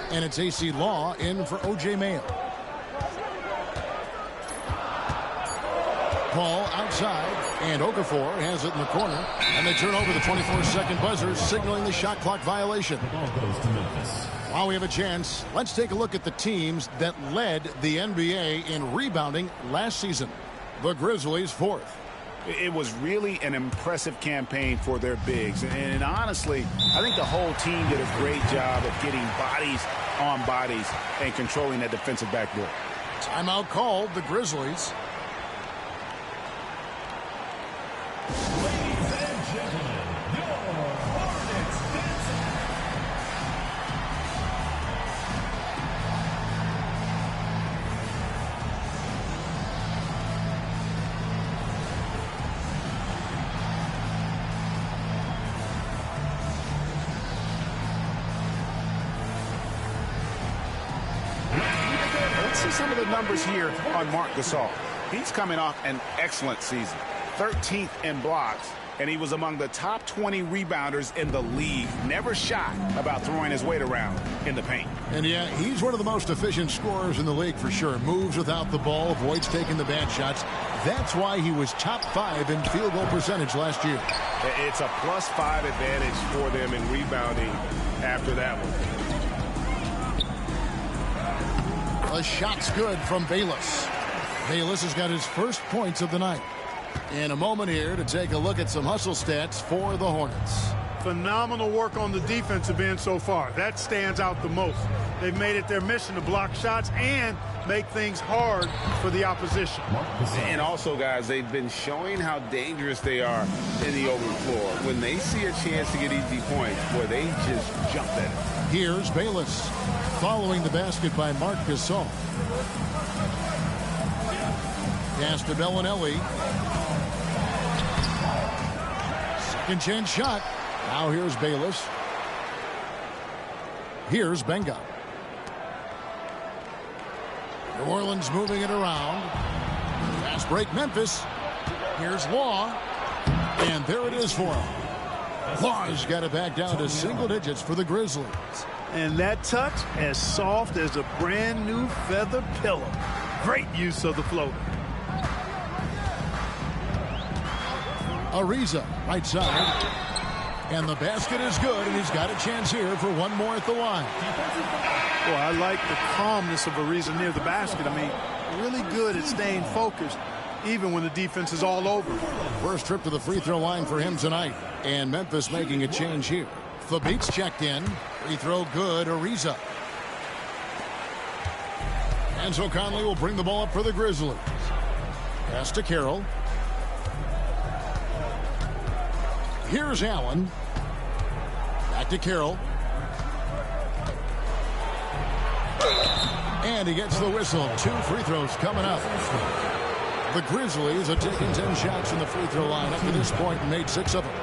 And it's AC Law in for O.J. Mayo. Paul outside. And Okafor has it in the corner. And they turn over the 24-second buzzer, signaling the shot clock violation. The ball goes to Memphis. While we have a chance, let's take a look at the teams that led the NBA in rebounding last season. The Grizzlies, 4th. It was really an impressive campaign for their bigs. And honestly, I think the whole team did a great job of getting bodies on bodies and controlling that defensive backboard. Timeout called, the Grizzlies. Ladies and gentlemen, your Hornets dancer. Let's see some of the numbers here on Marc Gasol. He's coming off an excellent season. 13th in blocks, and he was among the top 20 rebounders in the league. Never shy about throwing his weight around in the paint. And yeah, he's one of the most efficient scorers in the league for sure. Moves without the ball, avoids taking the bad shots. That's why he was top 5 in field goal percentage last year. It's a +5 advantage for them in rebounding after that one. A shot's good from Bayless. Bayless has got his first points of the night. In a moment here to take a look at some hustle stats for the Hornets. Phenomenal work on the defensive end so far. That stands out the most. They've made it their mission to block shots and make things hard for the opposition. And also, guys, they've been showing how dangerous they are in the open floor. When they see a chance to get easy points, boy, they just jump at it. Here's Bayless following the basket by Marc Gasol. Pass to Bellinelli. Second chance shot. Now here's Bayless. Here's Benga. New Orleans moving it around. Fast break Memphis. Here's Law. And there it is for him. Law's got it back down to single digits for the Grizzlies. And that touch as soft as a brand new feather pillow. Great use of the floater. Ariza, right side. And the basket is good, and he's got a chance here for one more at the line. Well, I like the calmness of Ariza near the basket. I mean, really good at staying focused, even when the defense is all over. First trip to the free throw line for him tonight. And Memphis making a change here. Fabit's checked in. Free throw good, Ariza. Enzo Conley will bring the ball up for the Grizzlies. Pass to Carroll. Here's Allen. Back to Carroll. And he gets the whistle. 2 free throws coming up. The Grizzlies are taking 10 shots from the free throw line up to this point and made 6 of them.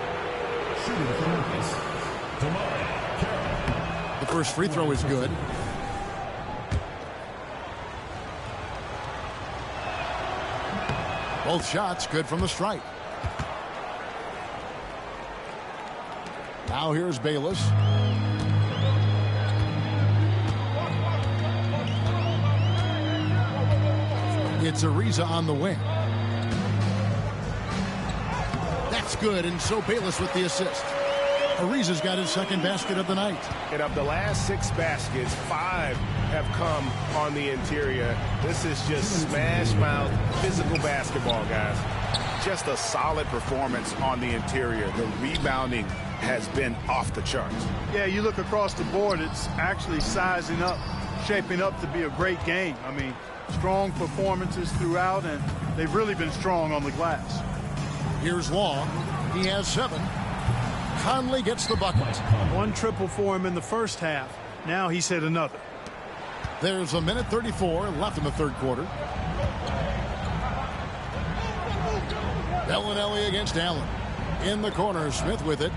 The first free throw is good. Both shots good from the stripe. Now here's Bayless. It's Ariza on the wing. That's good, and so Bayless with the assist. Ariza's got his second basket of the night. And of the last 6 baskets, 5 have come on the interior. This is just smash mouth physical basketball, guys. Just a solid performance on the interior. The rebounding has been off the charts. Yeah, you look across the board, it's actually sizing up, shaping up to be a great game. I mean, strong performances throughout, and they've really been strong on the glass. Here's Long. He has 7. Conley gets the bucket. 1 triple for him in the first half. Now he's hit another. There's a minute 34 left in the third quarter. Bellinelli against Allen. In the corner, Smith with it.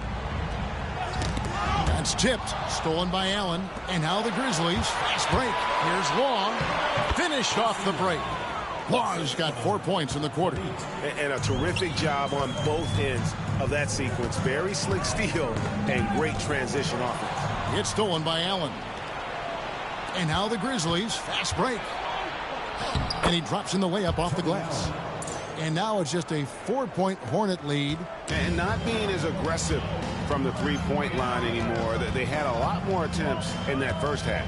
That's tipped. Stolen by Allen. And now the Grizzlies. Fast break. Here's Long. Finished off the break. Long's got 4 points in the quarter. And a terrific job on both ends of that sequence. Very slick steal and great transition offense. It's stolen by Allen. And now the Grizzlies. Fast break. And he drops in the layup off the glass. And now it's just a 4-point Hornet lead. And not being as aggressive from the three-point line anymore. They had a lot more attempts in that first half.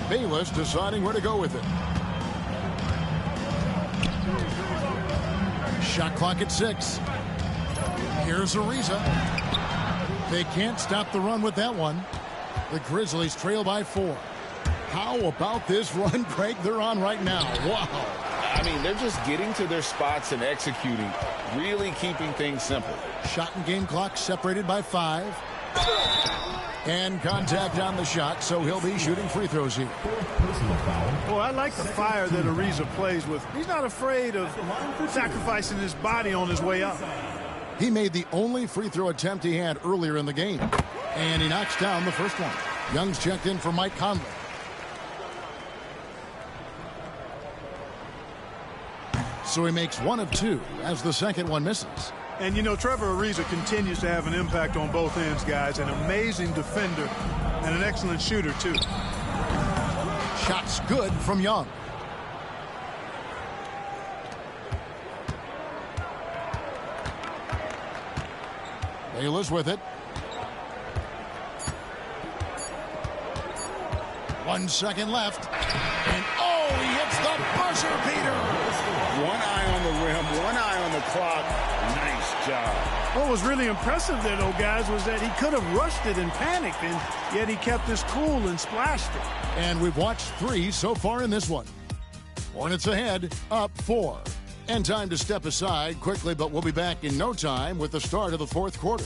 Bayless deciding where to go with it. Shot clock at 6. Here's Ariza. They can't stop the run with that one. The Grizzlies trail by 4. How about this run break they're on right now? Wow. I mean, they're just getting to their spots and executing, really keeping things simple. Shot and game clock separated by 5. And contact on the shot, so he'll be shooting free throws here. Well, I like the fire that Ariza plays with. He's not afraid of sacrificing his body on his way up. He made the only free throw attempt he had earlier in the game. And he knocks down the first one. Young's checked in for Mike Conley. So he makes 1 of 2 as the second one misses. And, you know, Trevor Ariza continues to have an impact on both ends, guys. An amazing defender and an excellent shooter, too. Shots good from Young. Bayless with it. 1 second left. And, oh, he hits the buzzer beater. One eye on the rim, one eye on the clock. Nice job. What was really impressive there, though, guys, was that he could have rushed it and panicked, and yet he kept his cool and splashed it. And we've watched 3 so far in this one. Hornets ahead, up 4. And time to step aside quickly, but we'll be back in no time with the start of the fourth quarter.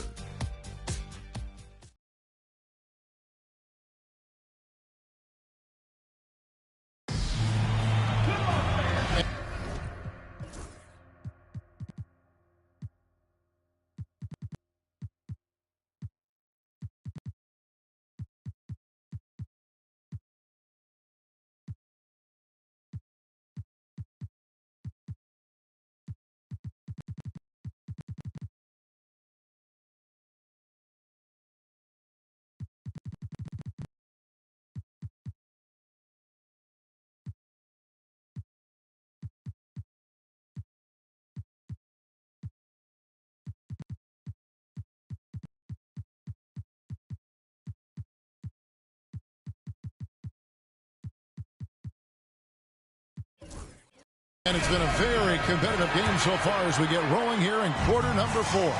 And it's been a very competitive game so far as we get rolling here in quarter number 4.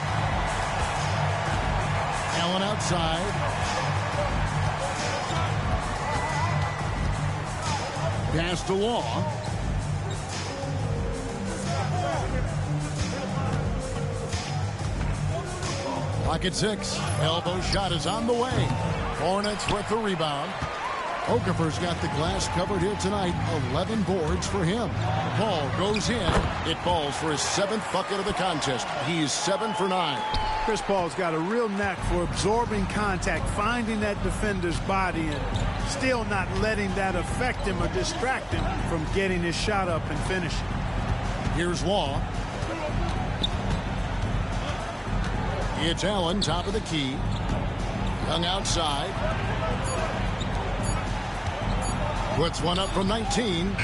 Allen outside. Pass to Law. Pocket 6. Elbow shot is on the way. Hornets with the rebound. Okafor's got the glass covered here tonight. 11 boards for him. Ball goes in. It falls for his 7th bucket of the contest. He's 7 for 9. Chris Paul's got a real knack for absorbing contact, finding that defender's body, and still not letting that affect him or distract him from getting his shot up and finishing. Here's Law. It's Allen, top of the key. Young outside. Puts one up from 19.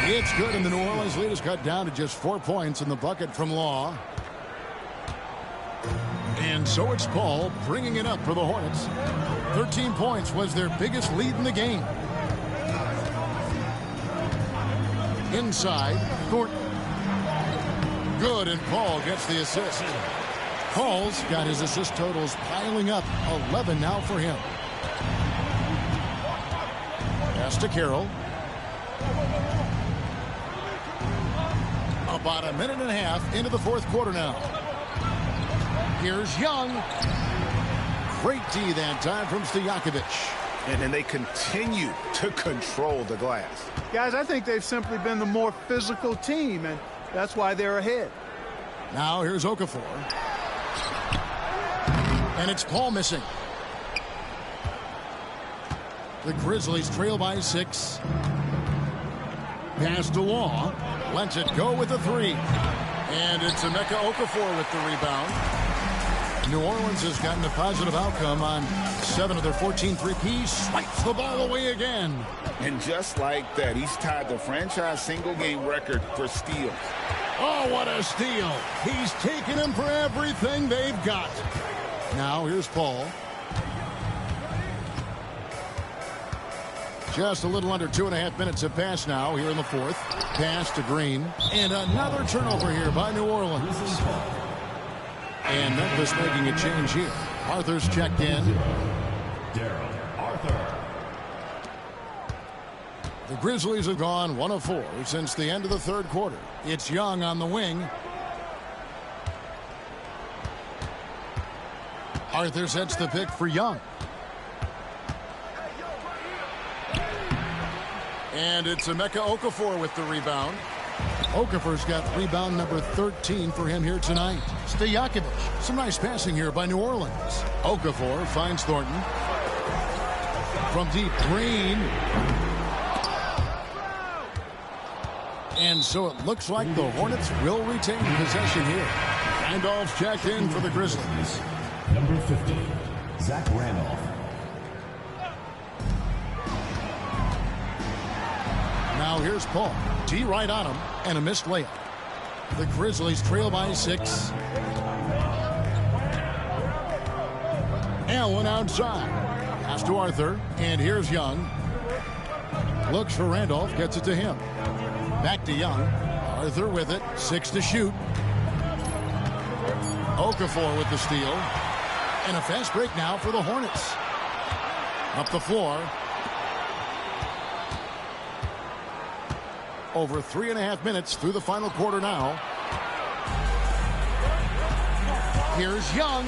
It's good, and the New Orleans lead is cut down to just 4 points in the bucket from Law. And so it's Paul bringing it up for the Hornets. 13 points was their biggest lead in the game. Inside, Thornton. Good, and Paul gets the assist. Paul's got his assist totals piling up. 11 now for him. Pass to Carroll. About a minute and a half into the fourth quarter now. Here's Young. Great D that time from Stojakovic. And they continue to control the glass. Guys, I think they've simply been the more physical team, and that's why they're ahead. Now here's Okafor. And it's Paul missing. The Grizzlies trail by 6. Pass to Law. Lets it go with the 3. And it's Emeka Okafor with the rebound. New Orleans has gotten a positive outcome on 7 of their 14 threes. Swipes the ball away again. And just like that, he's tied the franchise single-game record for steals. Oh, what a steal. He's taken him for everything they've got. Now here's Paul. Just a little under 2.5 minutes have passed now here in the fourth. Pass to Green. And another turnover here by New Orleans. And Memphis making a change here. Arthur's checked in. The Grizzlies have gone 1 of 4 since the end of the third quarter. It's Young on the wing. Arthur sets the pick for Young. And it's Emeka Okafor with the rebound. Okafor's got rebound number 13 for him here tonight. Stojakovic. Some nice passing here by New Orleans. Okafor finds Thornton. From deep, Green. And so it looks like the Hornets will retain possession here. Randolph's checked in for the Grizzlies. Number 50, Zach Randolph. Now here's Paul. D right on him and a missed layup. The Grizzlies trail by 6. Allen outside. Pass to Arthur. And here's Young. Looks for Randolph. Gets it to him. Back to Young. Arthur with it. 6 to shoot. Okafor with the steal. And a fast break now for the Hornets. Up the floor. Over 3.5 minutes through the final quarter now. Here's Young.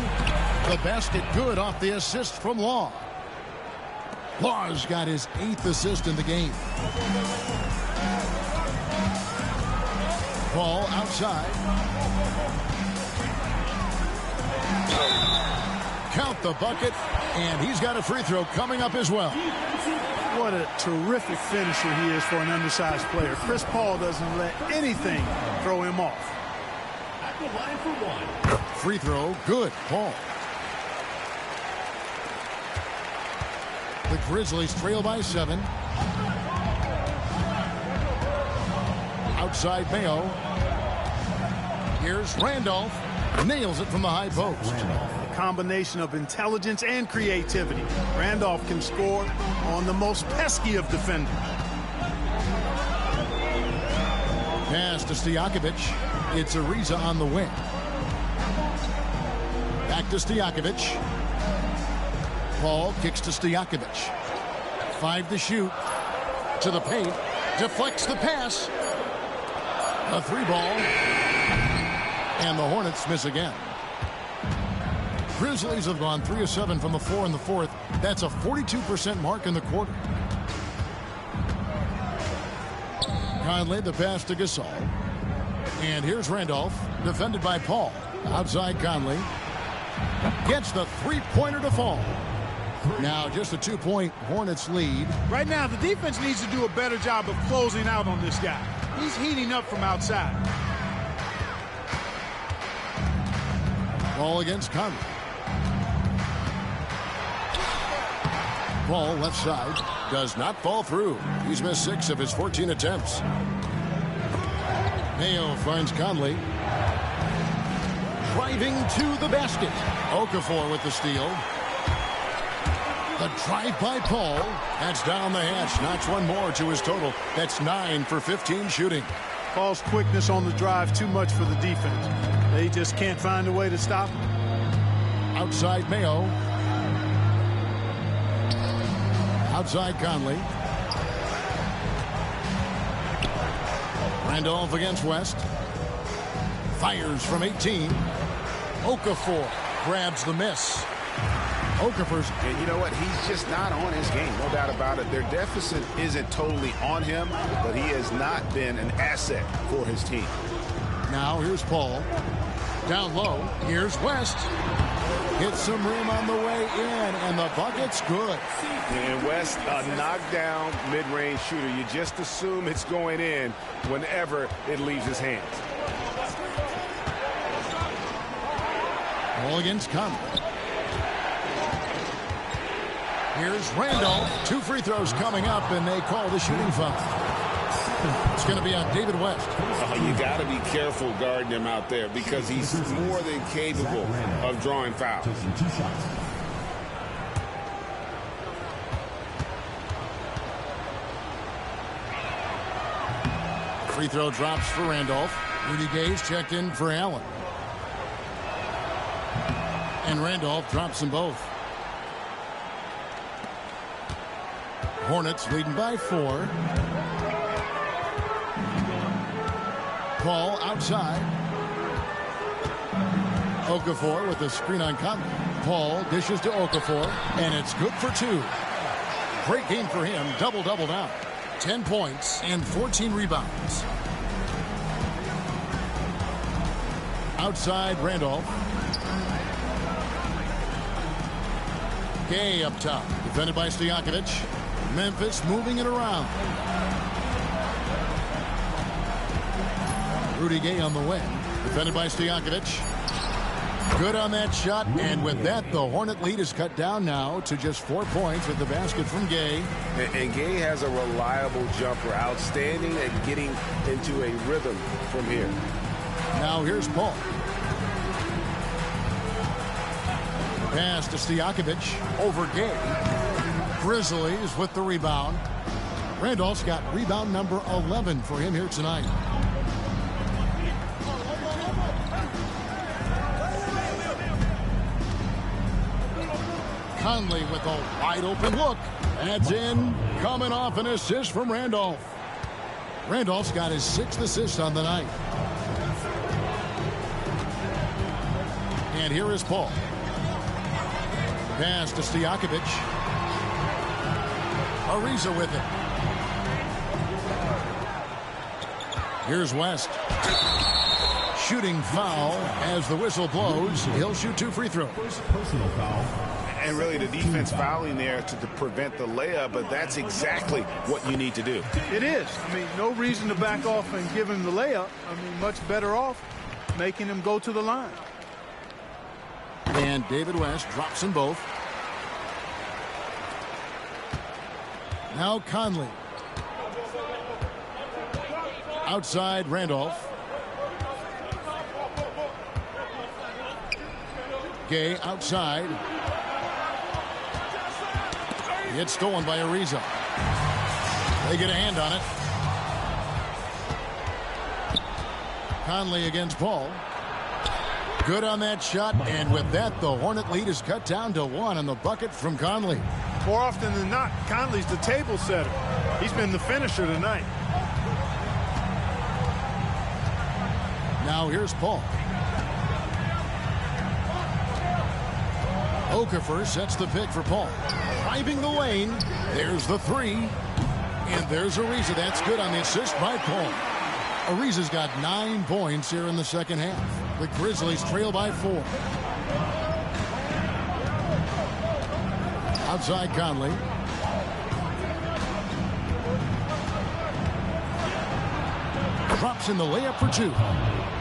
The basket good off the assist from Law. Law's got his 8th assist in the game. Ball outside. Count the bucket, and he's got a free throw coming up as well. What a terrific finisher he is for an undersized player. Chris Paul doesn't let anything throw him off. At the line for 1. Free throw, good, Paul. The Grizzlies trail by 7. Outside Mayo. Here's Randolph. Nails it from the high post. A combination of intelligence and creativity. Randolph can score on the most pesky of defenders. Pass to Stojakovic. It's Ariza on the wing. Back to Stojakovic. Paul kicks to Stojakovic. 5 to shoot. To the paint. Deflects the pass. A 3-ball. And the Hornets miss again. Grizzlies have gone 3 of 7 from the floor in the fourth. That's a 42% mark in the quarter. Conley the pass to Gasol. And here's Randolph, defended by Paul. Outside Conley. Gets the 3-pointer to fall. Now just a 2-point Hornets lead. Right now, the defense needs to do a better job of closing out on this guy. He's heating up from outside. Ball against Conley. Ball left side. Does not fall through. He's missed 6 of his 14 attempts. Mayo finds Conley. driving to the basket. Okafor with the steal. The drive by Paul. That's down the hatch. Knocks one more to his total. That's 9 for 15 shooting. Paul's quickness on the drive, too much for the defense. They just can't find a way to stop him. Outside Mayo. Outside Conley. Randolph against West. Fires from 18. Okafor grabs the miss. Okafor's. And you know what? He's just not on his game. No doubt about it. Their deficit isn't totally on him, but he has not been an asset for his team. Now here's Paul. Down low. Here's West. Hits some rim on the way in, and the bucket's good. And West, a knockdown mid-range shooter. You just assume it's going in whenever it leaves his hands. Ball against Conley. Here's Randolph. 2 free throws coming up, and they call the shooting foul. It's going to be on David West. You got to be careful guarding him out there because he's more than capable of drawing fouls. Free throw drops for Randolph. Rudy Gay's checked in for Allen. And Randolph drops them both. Hornets leading by 4. Paul outside. Okafor with a screen on Conley. Paul dishes to Okafor, and it's good for 2. Great game for him. Double-double now. 10 points and 14 rebounds. Outside Randolph. Gay up top. Defended by Stojakovic. Memphis moving it around. Rudy Gay on the wing. Defended by Stojakovic. Good on that shot. And with that, the Hornet lead is cut down now to just 4 points with the basket from Gay. And Gay has a reliable jumper. Outstanding at getting into a rhythm from here. Now here's Paul. Pass to Stojakovic over Gay. Grizzlies with the rebound. Randolph's got rebound number 11 for him here tonight. Conley with a wide open look. Adds in, coming off an assist from Randolph. Randolph's got his 6th assist on the night. And here is Paul. Pass to Stojakovic. Ariza with it. Here's West. Shooting foul as the whistle blows. He'll shoot 2 free throws. Personal foul. And really the defense fouling there to prevent the layup, but that's exactly what you need to do. It is. I mean, no reason to back off and give him the layup. I mean, much better off making him go to the line. And David West drops them both. Now Conley. Outside Randolph. Gay outside. It's stolen by Ariza. They get a hand on it. Conley against Paul. Good on that shot, and with that, the Hornet lead is cut down to 1 on the bucket from Conley. More often than not, Conley's the table setter. He's been the finisher tonight. Now here's Paul. Okafor sets the pick for Paul. Driving the lane. There's the 3. And there's Ariza. That's good on the assist by Paul. Ariza's got 9 points here in the second half. The Grizzlies trail by 4. Outside Conley. Drops in the layup for 2.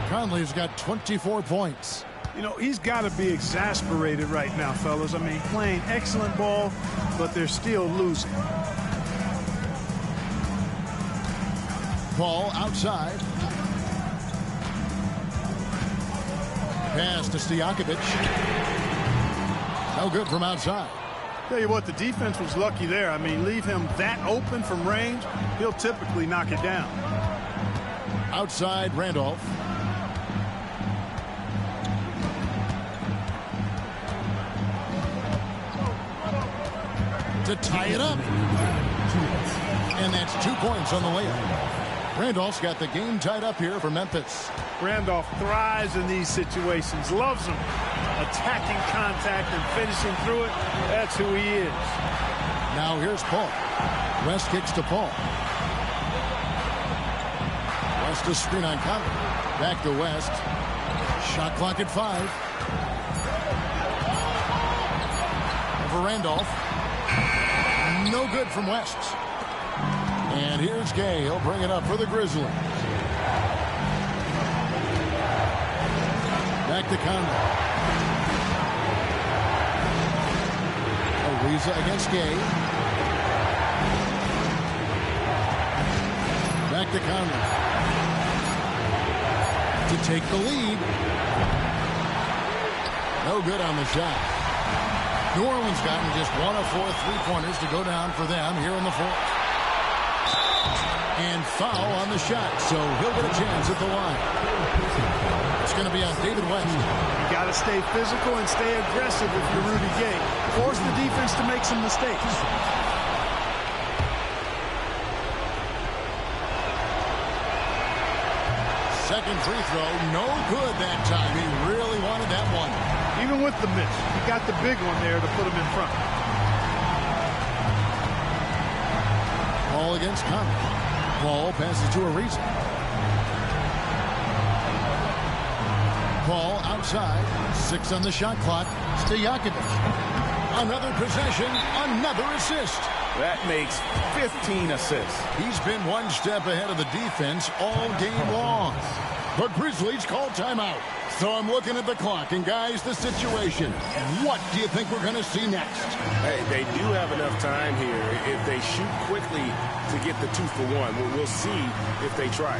Conley's got 24 points. You know, he's got to be exasperated right now, fellas. I mean, playing excellent ball, but they're still losing. Paul outside. pass to Stojakovic. No good from outside. Tell you what, the defense was lucky there. I mean, leave him that open from range, he'll typically knock it down. Outside Randolph. To tie it up. And that's 2 points on the layup. Randolph's got the game tied up here for Memphis. Randolph thrives in these situations, loves them. Attacking contact and finishing through it, that's who he is. Now here's Paul. West kicks to Paul. West to screen on Conley. Back to West. Shot clock at 5. For Randolph. No good from West. And here's Gay. He'll bring it up for the Grizzlies. Back to Conley. Ariza against Gay. Back to Conley. To take the lead. No good on the shot. New Orleans gotten just 1 of 4 3-pointers to go down for them here in the fourth. And foul on the shot, so he'll get a chance at the line. It's going to be on David West. You got to stay physical and stay aggressive if you're Rudy Gay. Force the defense to make some mistakes. Second free throw, no good that time. He really wanted that one. Even with the miss, he got the big one there to put him in front. Ball against Conley. Ball passes to Ariza. Ball outside. 6 on the shot clock. Stojakovic. Another possession, another assist. That makes 15 assists. He's been one step ahead of the defense all game long. The Grizzlies call timeout. So I'm looking at the clock, and guys, the situation. What do you think we're going to see next? Hey, they do have enough time here. If they shoot quickly to get the 2-for-1, we'll see if they try.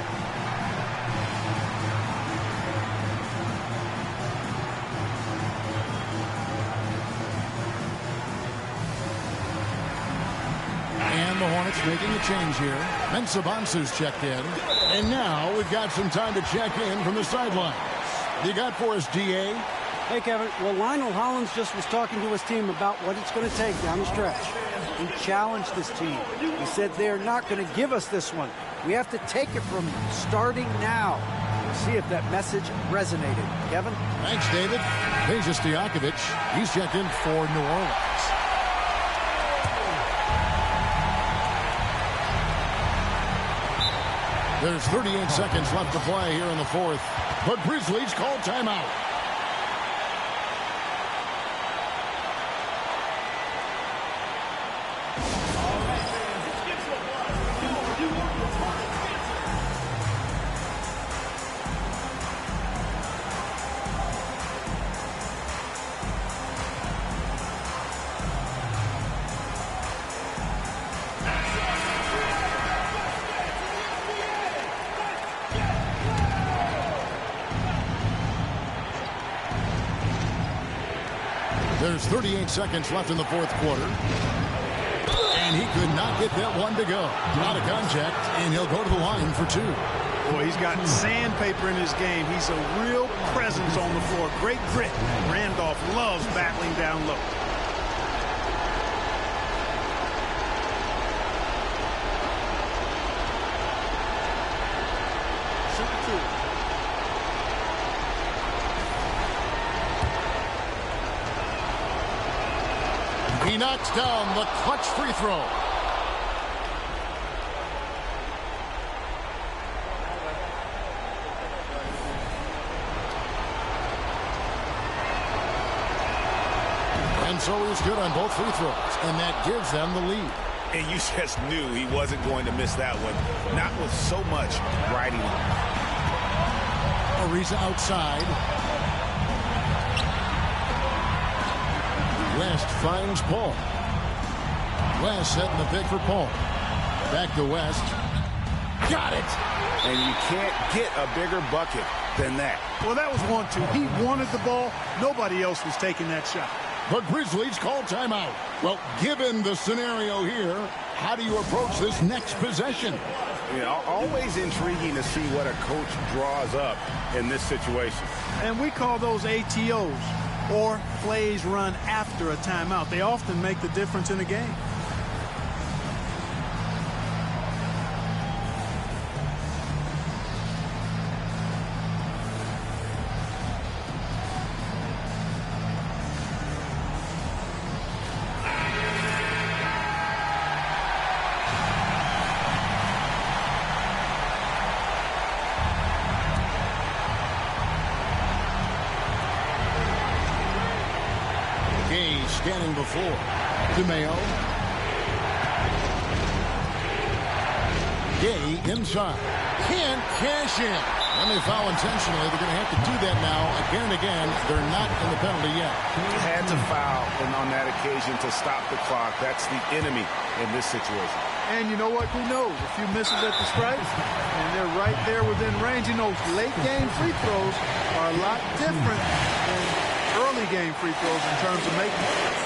And the Hornets making a change here. Mensah-Bonsu's checked in. And now we've got some time to check in from the sidelines. You got for us, D.A.? Hey, Kevin. Well, Lionel Hollins just was talking to his team about what it's going to take down the stretch. He challenged this team. He said they're not going to give us this one. We have to take it from them, starting now. We'll see if that message resonated. Kevin? Thanks, David. Here's Stojakovic. He's checked in for New Orleans. There's 38 seconds left to play here in the fourth. The Grizzlies call timeout. There's 38 seconds left in the fourth quarter. And he could not get that one to go. Out of contact, and he'll go to the line for 2. Boy, he's got sandpaper in his game. He's a real presence on the floor. Great grit. Randolph loves battling down low. He knocks down the clutch free throw. And so he's good on both free throws, and that gives them the lead. And you just knew he wasn't going to miss that one. Not with so much riding on. Ariza outside. West finds Paul. West setting the pick for Paul. Back to West. Got it! And you can't get a bigger bucket than that. Well, that was 1-2. He wanted the ball. Nobody else was taking that shot. The Grizzlies call timeout. Well, given the scenario here, how do you approach this next possession? Always intriguing to see what a coach draws up in this situation. And we call those ATOs, or plays run after a timeout. They often make the difference in a game. Scanning before. DeMeo. Gay inside. Can't cash in. And they foul intentionally. They're going to have to do that now again and again. They're not in the penalty yet. Had to foul on that occasion to stop the clock. That's the enemy in this situation. And you know what? Who knows? A few misses at the stripes, and they're right there within range. You know, late game free throws are a lot different than early game free throws in terms of making.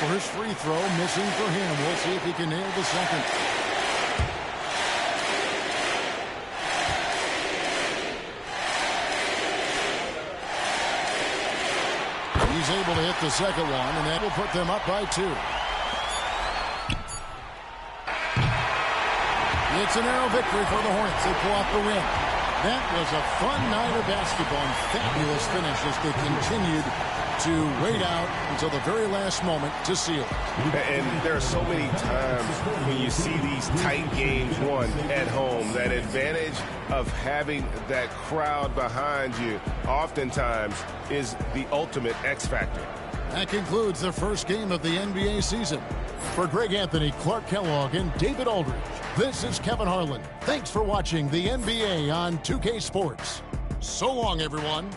First free throw missing for him. We'll see if he can nail the second. He's able to hit the second one, and that will put them up by 2. It's a narrow victory for the Hornets. They pull out the win. That was a fun night of basketball and fabulous finish as they continued to wait out until the very last moment to seal it. And there are so many times when you see these tight games won at home, that advantage of having that crowd behind you oftentimes is the ultimate X factor. That concludes the first game of the NBA season. For Greg Anthony, Clark Kellogg, and David Aldridge, this is Kevin Harlan. Thanks for watching the NBA on 2K Sports. So long, everyone.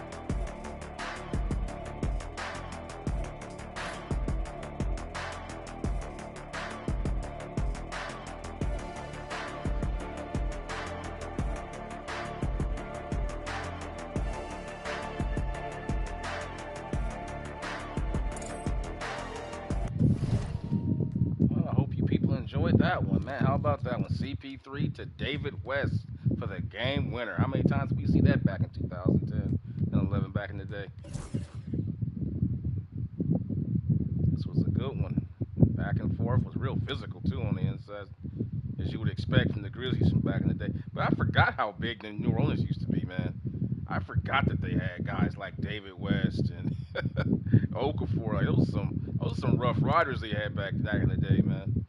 Enjoyed that one, man. How about that one? CP3 to David West for the game winner. How many times did we see that back in 2010 and 11 back in the day? This was a good one. Back and forth was real physical, too, on the inside, as you would expect from the Grizzlies from back in the day. But I forgot how big the New Orleans used to be, man. I forgot that they had guys like David West and Okafor. Like, those were some rough riders they had back in the day, man.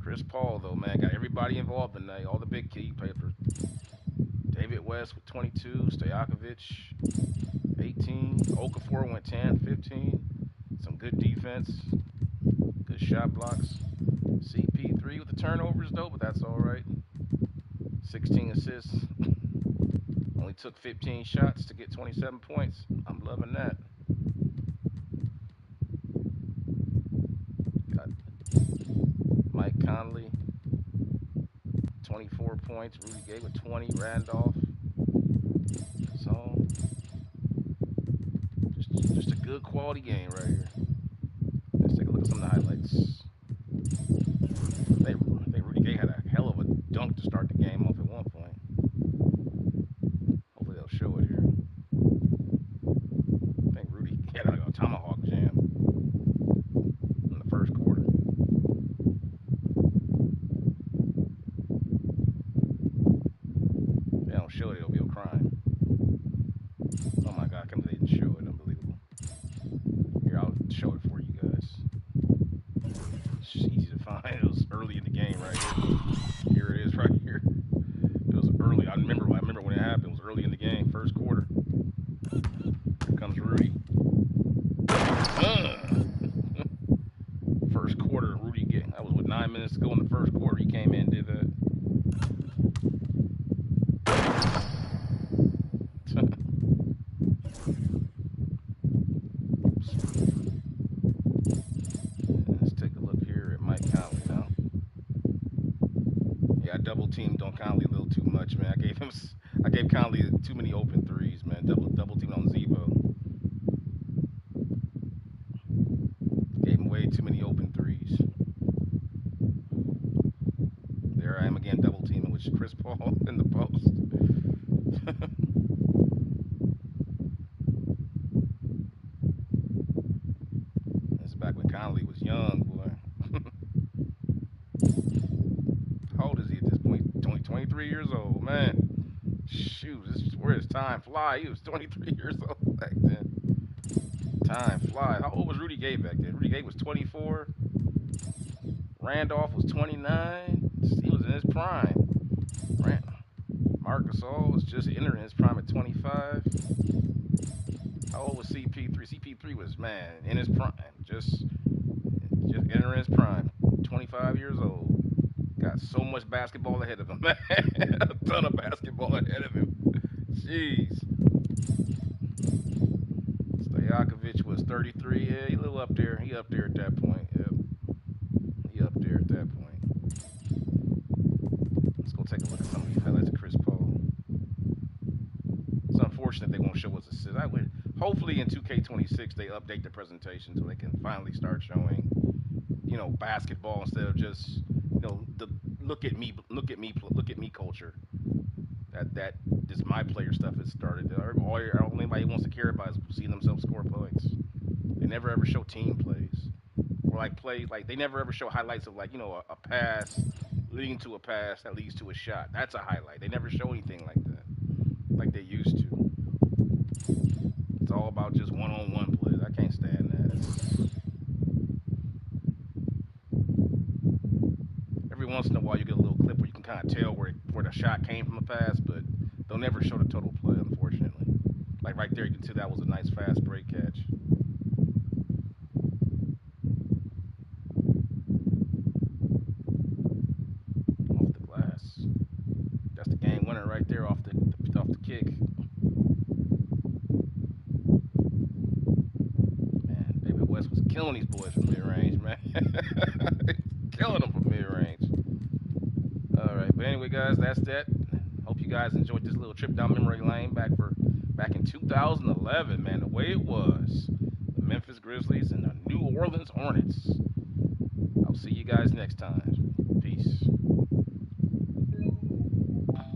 Chris Paul, though, man, got everybody involved tonight. All the big key papers. David West with 22. Stojakovic, 18. Okafor went 10, 15. Some good defense. Good shot blocks. CP3 with the turnovers, though, but that's all right. 16 assists. Only took 15 shots to get 27 points. I'm loving that. Mike Conley, 24 points. Rudy Gay with 20. Randolph. So, just a good quality game right here. Let's take a look at some of the highlights. I think Rudy Gay had a hell of a dunk to start the game off at one point. Hopefully they'll show it here. I think Rudy had a tomahawk jam in the first quarter. If they don't show it, it'll be a crime. Oh my God, I can't believe they didn't show it. Unbelievable. Here, I'll show it for you guys. It's just easy to find. It was early in the game right here. Here it is right here. It was early. I remember when it happened. It was early in the game, first quarter. Here comes Rudy. teamed on Conley a little too much, man. I gave Conley too many open threes, man. Double teamed on Zebo. Gave him way too many open threes. There I am again, double teaming with Chris Paul in the post. That's back when Conley was young, boy. How old is he at this point? Only 23 years old, man. Shoot, this is where his time fly. He was 23 years old back then. Time fly. How old was Rudy Gay back then? Rudy Gay was 24. Randolph was 29. He was in his prime. Marc Gasol was just entering his prime at 25. How old was CP3? CP3 was, man, in his prime. Just entering his prime. 25 years old. Got so much basketball ahead of him, man. A ton of basketball ahead of him. Jeez. Stojakovic was 33. Yeah, he a little up there. He up there at that point. Yep. He up there at that point. Let's go take a look at some of these highlights of Chris Paul. It's unfortunate they won't show us assists. Hopefully in 2K26 they update the presentation so they can finally start showing, you know, basketball instead of just, you know, the look at me culture. That this my player stuff has started. All anybody wants to care about is seeing themselves score points. They never ever show team plays or like plays like they never ever show highlights of, like, you know, a pass leading to a pass that leads to a shot. That's a highlight. They never show anything like that, like they used to. It's all about just one-on-one plays. I can't stand that. Every once in a while you get a little clip where you can kind of tell where the shot came from a pass, but they'll never show the total play, unfortunately. Like right there, you can see that was a nice fast break catch. Off the glass. That's the game winner right there off the kick. Man, David West was killing these boys from mid-range, man. Killing them from mid-range. All right, but anyway, guys, that's that. Hope you guys enjoyed this little trip down memory lane back in 2011, man. The way it was, the Memphis Grizzlies and the New Orleans Hornets. I'll see you guys next time. Peace.